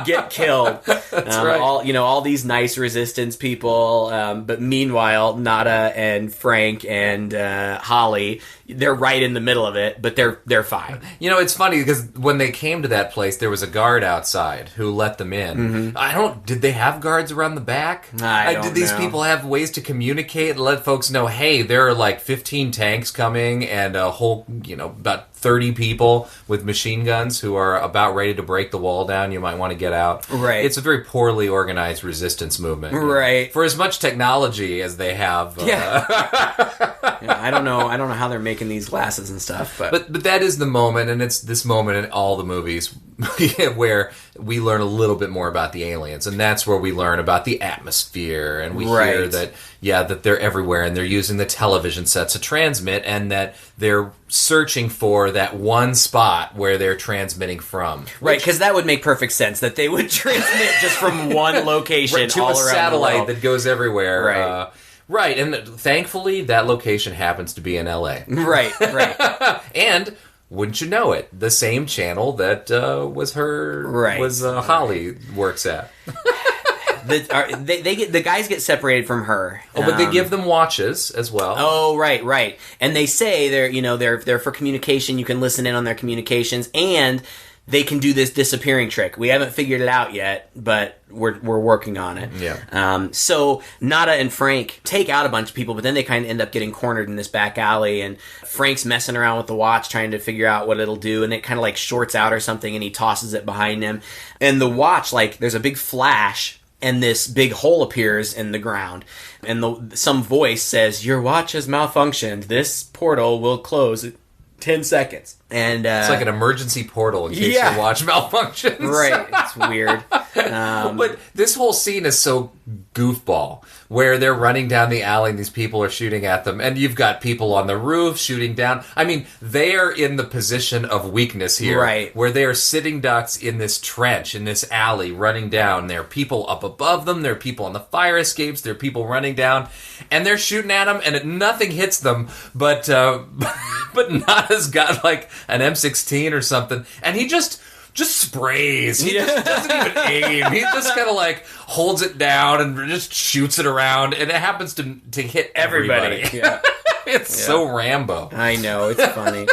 Get killed. That's right. All these nice resistance people, but meanwhile, Nada and Frank and Holly, they're right in the middle of it, but they're fine. It's funny because when they came to that place, there was a guard outside who let them in. Did they have guards around the back? I don't Did these know. people have ways to communicate and let folks know, hey, there are like 15 tanks coming and a whole, about 30 people with machine guns who are about ready to break the wall down. You might want to get out. Right. It's a very poorly organized resistance movement. Right. For as much technology as they have. I don't know how they're making these glasses and stuff. But that is the moment, and it's this moment in all the movies where we learn a little bit more about the aliens, and that's where we learn about the atmosphere, and we hear that they're everywhere, and they're using the television sets to transmit, and that they're searching for that one spot where they're transmitting from. Right, because that would make perfect sense, that they would transmit just from one location to all a around satellite the world. that goes everywhere. Right. Right, and thankfully that location happens to be in L.A. Right. And wouldn't you know it, the same channel that Holly works at. The guys get separated from her. But they give them watches as well. Oh, right. And they say they're for communication. You can listen in on their communications, and they can do this disappearing trick. We haven't figured it out yet, but we're working on it. Yeah. So Nada and Frank take out a bunch of people, but then they kind of end up getting cornered in this back alley, and Frank's messing around with the watch trying to figure out what it'll do, and it kind of like shorts out or something, and he tosses it behind him. And the watch, like, there's a big flash, and this big hole appears in the ground. And some voice says, "Your watch has malfunctioned. This portal will close in 10 seconds. And it's like an emergency portal in case your watch malfunctions. Right. It's weird. But this whole scene is so goofball, where they're running down the alley and these people are shooting at them, and you've got people on the roof shooting down. I mean, they are in the position of weakness here, right, where they are sitting ducks in this trench, in this alley, running down. There are people up above them, there are people on the fire escapes, there are people running down, and they're shooting at them, and nothing hits them, but Nada's got like an M16 or something, and he just sprays. He just doesn't even aim. He just kind of like holds it down and just shoots it around, and it happens to hit everybody. Yeah. It's so Rambo. I know, it's funny.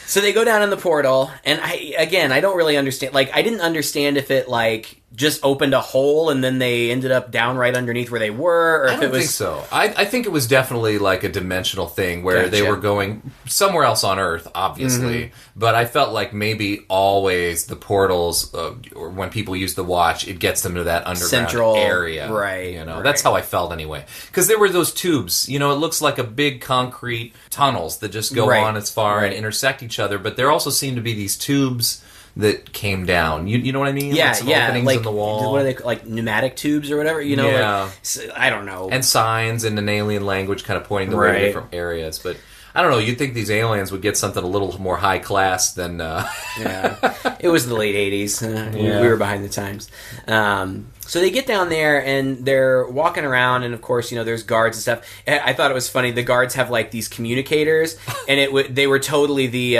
So they go down in the portal, and I don't really understand. Like, I didn't understand if it like just opened a hole and then they ended up down right underneath where they were, or if it was. I think so. I think it was definitely like a dimensional thing where they were going somewhere else on Earth, obviously. Mm-hmm. But I felt like maybe always the portals, or when people use the watch, it gets them to that underground central area, right? Right. That's how I felt anyway. Because there were those tubes. It looks like a big concrete tunnels that just go on as far and intersect each other. But there also seem to be these tubes that came down. You know what I mean? Yeah, like some openings like, in the wall. What are they, like pneumatic tubes or whatever? Yeah. I don't know. And signs in an alien language kind of pointing the way to different areas. But I don't know, you'd think these aliens would get something a little more high class than... Yeah. It was the late 80s. We were behind the times. So they get down there, and they're walking around, and of course, there's guards and stuff. I thought it was funny. The guards have, like, these communicators, and they were totally the...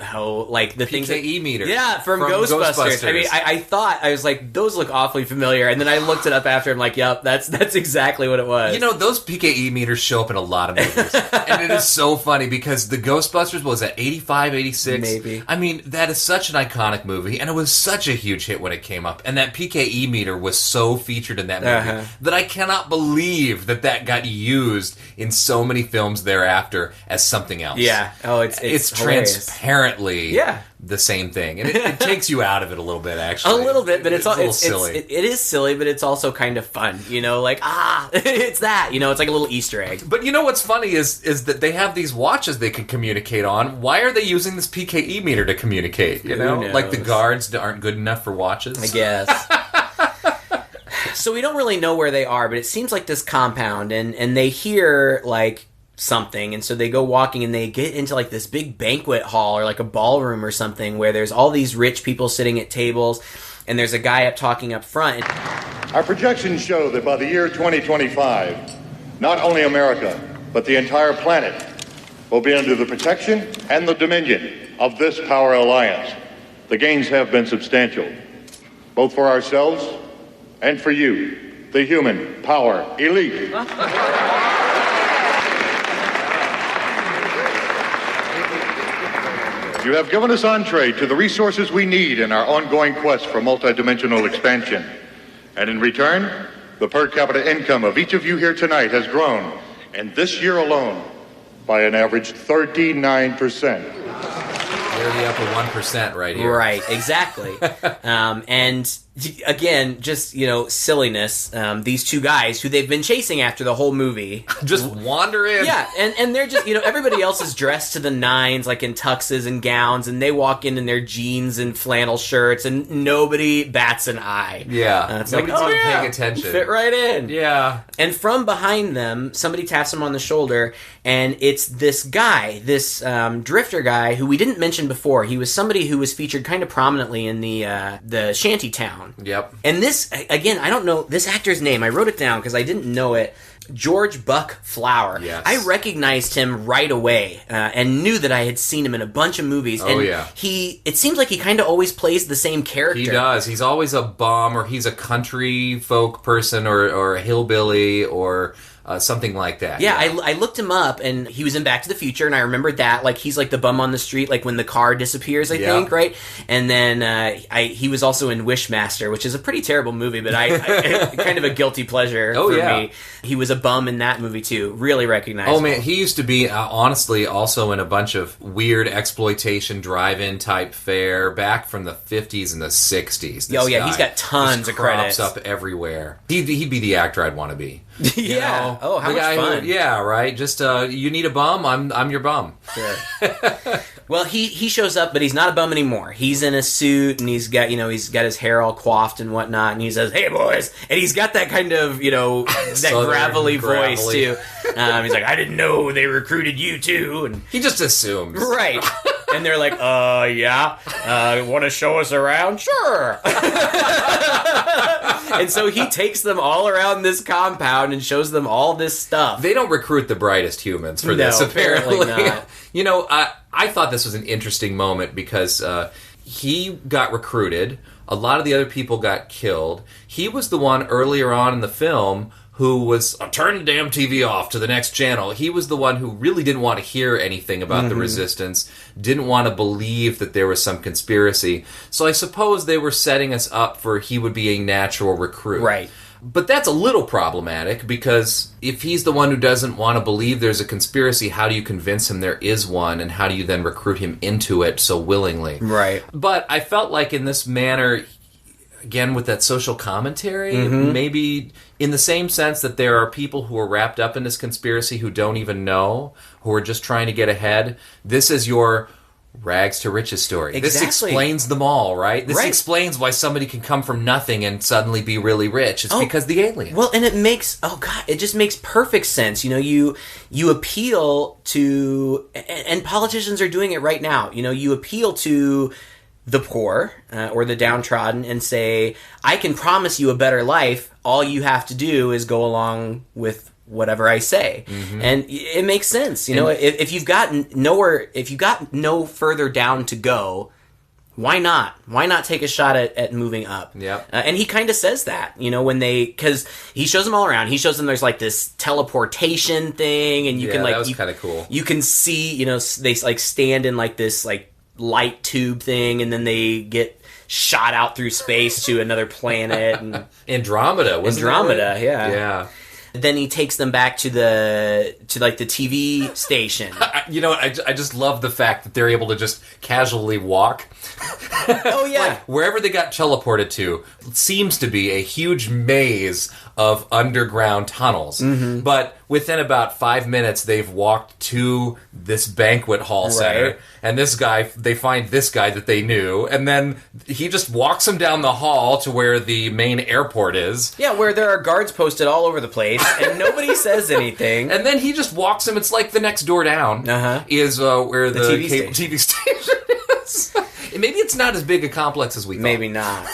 the things PKE meters. Yeah, from Ghostbusters. I mean, I was like, those look awfully familiar, and then I looked it up after. I'm like, yep, that's exactly what it was. Those PKE meters show up in a lot of movies, and it is so funny because the Ghostbusters, what was that, 85, 86? Maybe. I mean, that is such an iconic movie, and it was such a huge hit when it came up, and that PKE meter was so featured in that movie that I cannot believe that got used in so many films thereafter as something else. Yeah. Oh, it's transparently the same thing, and it takes you out of it a little bit, actually. A little bit, but it's a little silly. It is silly, but it's also kind of fun. It's that. It's like a little Easter egg. But what's funny is that they have these watches they can communicate on. Why are they using this PKE meter to communicate? Like the guards aren't good enough for watches, I guess. So we don't really know where they are, but it seems like this compound, and they hear like something, and so they go walking, and they get into like this big banquet hall or like a ballroom or something where there's all these rich people sitting at tables, and there's a guy talking up front. Our projections show that by the year 2025, not only America, but the entire planet will be under the protection and the dominion of this power alliance. The gains have been substantial, both for ourselves and for you, the human power elite. You have given us entree to the resources we need in our ongoing quest for multidimensional expansion. And in return, the per capita income of each of you here tonight has grown, and this year alone, by an average 39%. They're the upper 1% right here. Right, exactly. And again, just, silliness. These two guys who they've been chasing after the whole movie. Just wandering. Yeah, and they're just, everybody else is dressed to the nines, like in tuxes and gowns, and they walk in their jeans and flannel shirts, and nobody bats an eye. Yeah. It's Nobody's like, even paying attention. Fit right in. Yeah. And from behind them, somebody taps them on the shoulder, and it's this guy, this drifter guy, who we didn't mention before. He was somebody who was featured kind of prominently in the shanty town. Yep. And this, again, I don't know this actor's name. I wrote it down because I didn't know it. George Buck Flower. Yes. I recognized him right away and knew that I had seen him in a bunch of movies. Oh, and yeah. It seems like he kind of always plays the same character. He does. He's always a bum, or he's a country folk person, or a hillbilly, or something like that. Yeah, I looked him up, and he was in Back to the Future, and I remembered that. Like, he's like the bum on the street, like when the car disappears, I think, right? And then he was also in Wishmaster, which is a pretty terrible movie, but I kind of a guilty pleasure for me. He was a bum in that movie, too. Really recognizable. Oh, man, he used to be, honestly, also in a bunch of weird exploitation drive-in type fare back from the 50s and the 60s. Oh, yeah, he's got tons of credits. Crops up everywhere. He'd be the actor I'd want to be. Yeah. Oh, how much fun. Yeah, right. Just, you need a bum, I'm your bum. Sure. Well, he shows up, but he's not a bum anymore. He's in a suit, and he's got his hair all coiffed and whatnot, and he says, "Hey, boys," and he's got that kind of, that gravelly voice too. He's like, "I didn't know they recruited you too," and he just assumes, right? And they're like, yeah, want to show us around? Sure." And so he takes them all around this compound and shows them all this stuff. They don't recruit the brightest humans for this, apparently. Not. I thought this was an interesting moment because he got recruited. A lot of the other people got killed. He was the one earlier on in the film who was, turn the damn TV off to the next channel. He was the one who really didn't want to hear anything about the resistance, didn't want to believe that there was some conspiracy. So I suppose they were setting us up for he would be a natural recruit. Right. But that's a little problematic, because if he's the one who doesn't want to believe there's a conspiracy, how do you convince him there is one, and how do you then recruit him into it so willingly? Right. But I felt like in this manner, again, with that social commentary, maybe in the same sense that there are people who are wrapped up in this conspiracy who don't even know, who are just trying to get ahead, this is your rags to riches story. Exactly. This explains them all, right? This explains why somebody can come from nothing and suddenly be really rich. It's because the aliens. Well, and it just makes perfect sense. You appeal to, and politicians are doing it right now. You appeal to the poor or the downtrodden and say, I can promise you a better life. All you have to do is go along with whatever I say. And it makes sense. If you've got no further down to go, why not? Why not take a shot at moving up? Yep. And he kind of says that, because he shows them all around. He shows them there's like this teleportation thing, and you can like, that was kind of cool. You can see, they like stand in like this like light tube thing, and then they get shot out through space to another planet. And Andromeda, yeah. Then he takes them back to the TV station. I just love the fact that they're able to just casually walk. Oh yeah, like, wherever they got teleported to seems to be a huge maze of underground tunnels. But within about 5 minutes, they've walked to this banquet hall center, and they find this guy that they knew, and then he just walks them down the hall to where the main airport is. Yeah, where there are guards posted all over the place, and nobody says anything. And then he just walks them. It's like the next door down is where the TV station is. Maybe it's not as big a complex as we thought. Maybe not.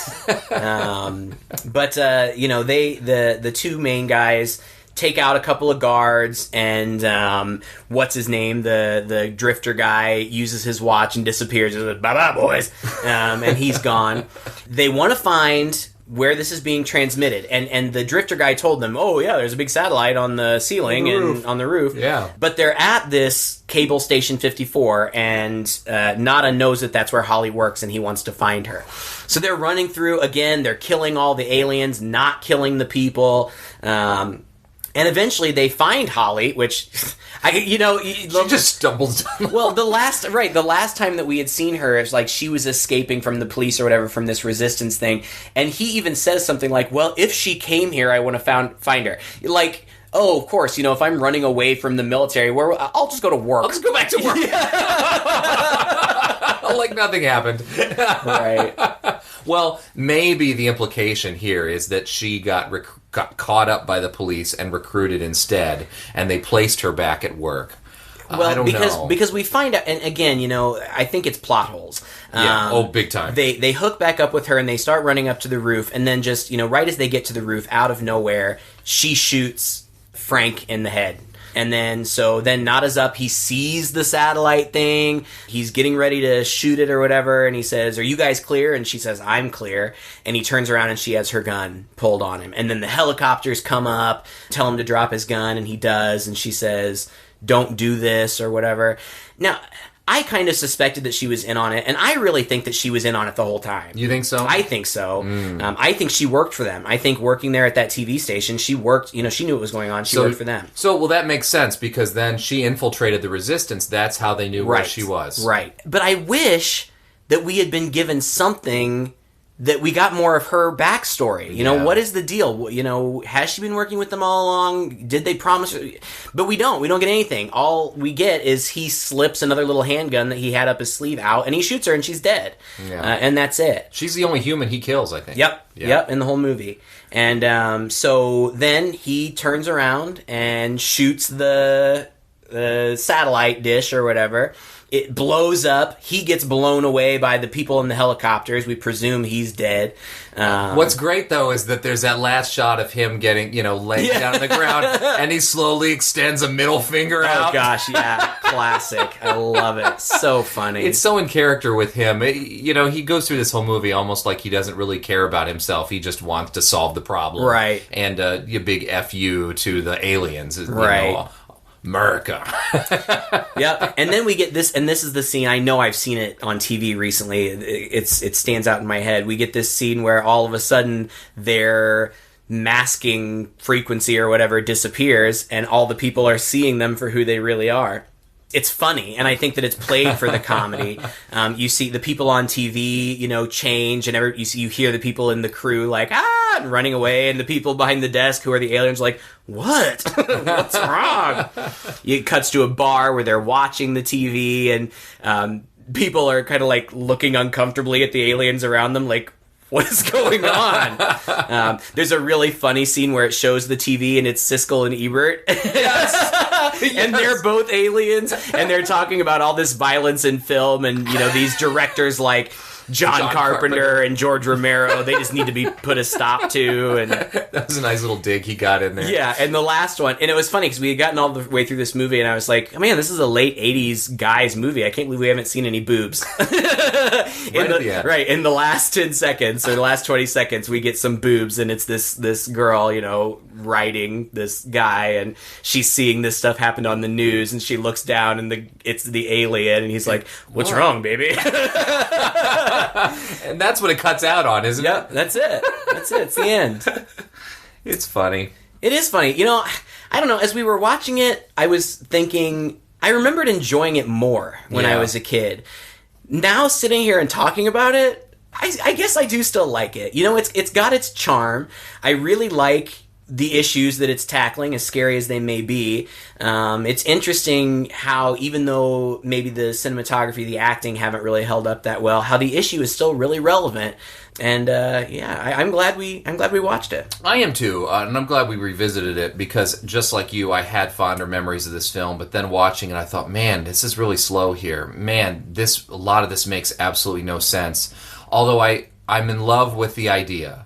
But the two main guys, take out a couple of guards, and what's his name? The drifter guy uses his watch and disappears. He's like, bye-bye, boys. And he's gone. They want to find where this is being transmitted. And the drifter guy told them, oh, yeah, there's a big satellite on the ceiling and on the roof. Yeah. But they're at this cable station 54, and Nada knows that that's where Holly works, and he wants to find her. So they're running through. Again, they're killing all the aliens, not killing the people. And eventually they find Holly, which, she just stumbles down. Well, the last time that we had seen her, it's like she was escaping from the police or whatever from this resistance thing. And he even says something like, well, if she came here, I want to find her. Like, oh, of course, if I'm running away from the military, I'll just go to work. I'll just go back to work. Like nothing happened. Right. Well, maybe the implication here is that she got caught up by the police and recruited instead, and they placed her back at work. Well, I don't know. Because we find out, and again, I think it's plot holes. Big time. They hook back up with her, and they start running up to the roof, and then just, right as they get to the roof, out of nowhere, she shoots Frank in the head. And then Nada's up, he sees the satellite thing, he's getting ready to shoot it or whatever, and he says, are you guys clear? And she says, I'm clear. And he turns around and she has her gun pulled on him. And then the helicopters come up, tell him to drop his gun, and he does, and she says, don't do this or whatever. Now, I kind of suspected that she was in on it, and I really think that she was in on it the whole time. You think so? I think so. I think she worked for them. I think working there at that TV station, she worked, she knew what was going on. She worked for them. So, that makes sense, because then she infiltrated the resistance. That's how they knew where she was. Right. But I wish that we had been given something that we got more of her backstory. What is the deal? Has she been working with them all along? Did they promise her? But we don't. We don't get anything. All we get is he slips another little handgun that he had up his sleeve out, and he shoots her, and she's dead. Yeah. And that's it. She's the only human he kills, I think. Yep, in the whole movie. And so then he turns around and shoots the satellite dish or whatever. It blows up. He gets blown away by the people in the helicopters. We presume he's dead. What's great, though, is that there's that last shot of him getting, laying down on the ground, and he slowly extends a middle finger out. Oh, gosh, yeah. Classic. I love it. So funny. It's so in character with him. He goes through this whole movie almost like he doesn't really care about himself. He just wants to solve the problem. Right. And a big F you to the aliens. Right. America. Yep. And then we get this, and this is the scene. I know I've seen it on TV recently. It stands out in my head. We get this scene where all of a sudden their masking frequency or whatever disappears, and all the people are seeing them for who they really are. It's funny, and I think that it's played for the comedy. You see the people on TV, change, and you hear the people in the crew like, and running away, and the people behind the desk who are the aliens are like, what? What's wrong? It cuts to a bar where they're watching the TV, and people are kind of like looking uncomfortably at the aliens around them like, what is going on? There's a really funny scene where it shows the TV and it's Siskel and Ebert. Yes. And they're both aliens, and they're talking about all this violence in film, and these directors like John Carpenter and George Romero, they just need to be put a stop to. And that was a nice little dig he got in there. Yeah, and the last one, and it was funny because we had gotten all the way through this movie, and I was like, oh, man, this is a late 80s guy's movie. I can't believe we haven't seen any boobs. Right, in the last 10 seconds, or the last 20 seconds, we get some boobs, and it's this girl, riding this guy, and she's seeing this stuff happen on the news, and she looks down, and it's the alien, and he's like, what's wrong, baby? And that's what it cuts out on, isn't it? Yep, that's it. That's it. It's the end. It's funny. It is funny. I don't know. As we were watching it, I was thinking, I remembered enjoying it more when I was a kid. Now, sitting here and talking about it, I guess I do still like it. It's got its charm. I really like the issues that it's tackling, as scary as they may be. It's interesting how, even though maybe the cinematography, the acting haven't really held up that well, how the issue is still really relevant. And I'm glad we watched it. I am too, and I'm glad we revisited it, because just like you, I had fonder memories of this film. But then watching it, I thought, man, this is really slow here. Man, a lot of this makes absolutely no sense. Although I'm in love with the idea.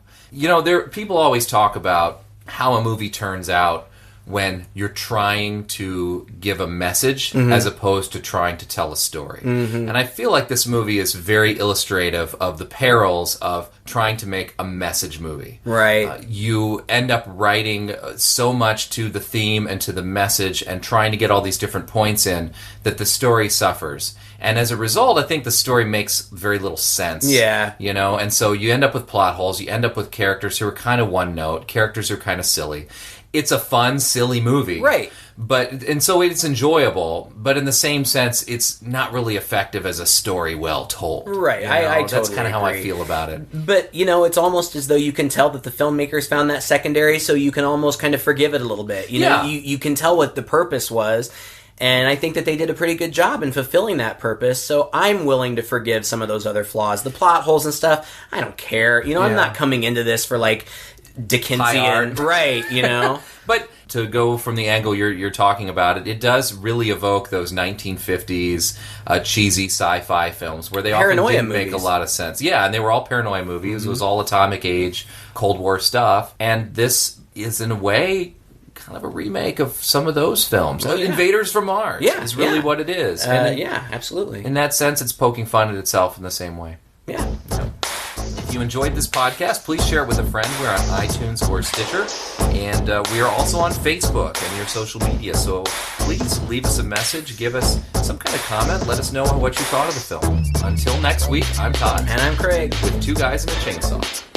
People always talk about how a movie turns out when you're trying to give a message as opposed to trying to tell a story. And I feel like this movie is very illustrative of the perils of trying to make a message movie. Right. You end up writing so much to the theme and to the message and trying to get all these different points in that the story suffers. And as a result, I think the story makes very little sense. Yeah. You know, and so you end up with plot holes, you end up with characters who are kind of one note, characters who are kind of silly. It's a fun, silly movie. Right. And so it's enjoyable, but in the same sense, it's not really effective as a story well told. Right. You know? I totally That's kind of how I agree. feel about it. But, you know, it's almost as though you can tell that the filmmakers found that secondary, so you can almost kind of forgive it a little bit. You know, you can tell what the purpose was, and I think that they did a pretty good job in fulfilling that purpose, so I'm willing to forgive some of those other flaws. The plot holes and stuff, I don't care. You know, I'm not coming into this for, like, Dickensian. Right, you know? But to go from the angle you're talking about it does really evoke those 1950s cheesy sci-fi films where they Paranoia often didn't movies. make a lot of sense. Yeah, and they were all paranoia movies. It was all atomic age, Cold War stuff. And this is, in a way, kind of a remake of some of those films. Oh, yeah. Invaders from Mars is really what it is. And yeah, absolutely. in that sense, it's poking fun at itself in the same way. Yeah. If you enjoyed this podcast, please share it with a friend. We're on iTunes or Stitcher. And we are also on Facebook and your social media. So please leave us a message, give us some kind of comment, let us know what you thought of the film. Until next week, I'm Todd. And I'm Craig. With Two Guys and a Chainsaw.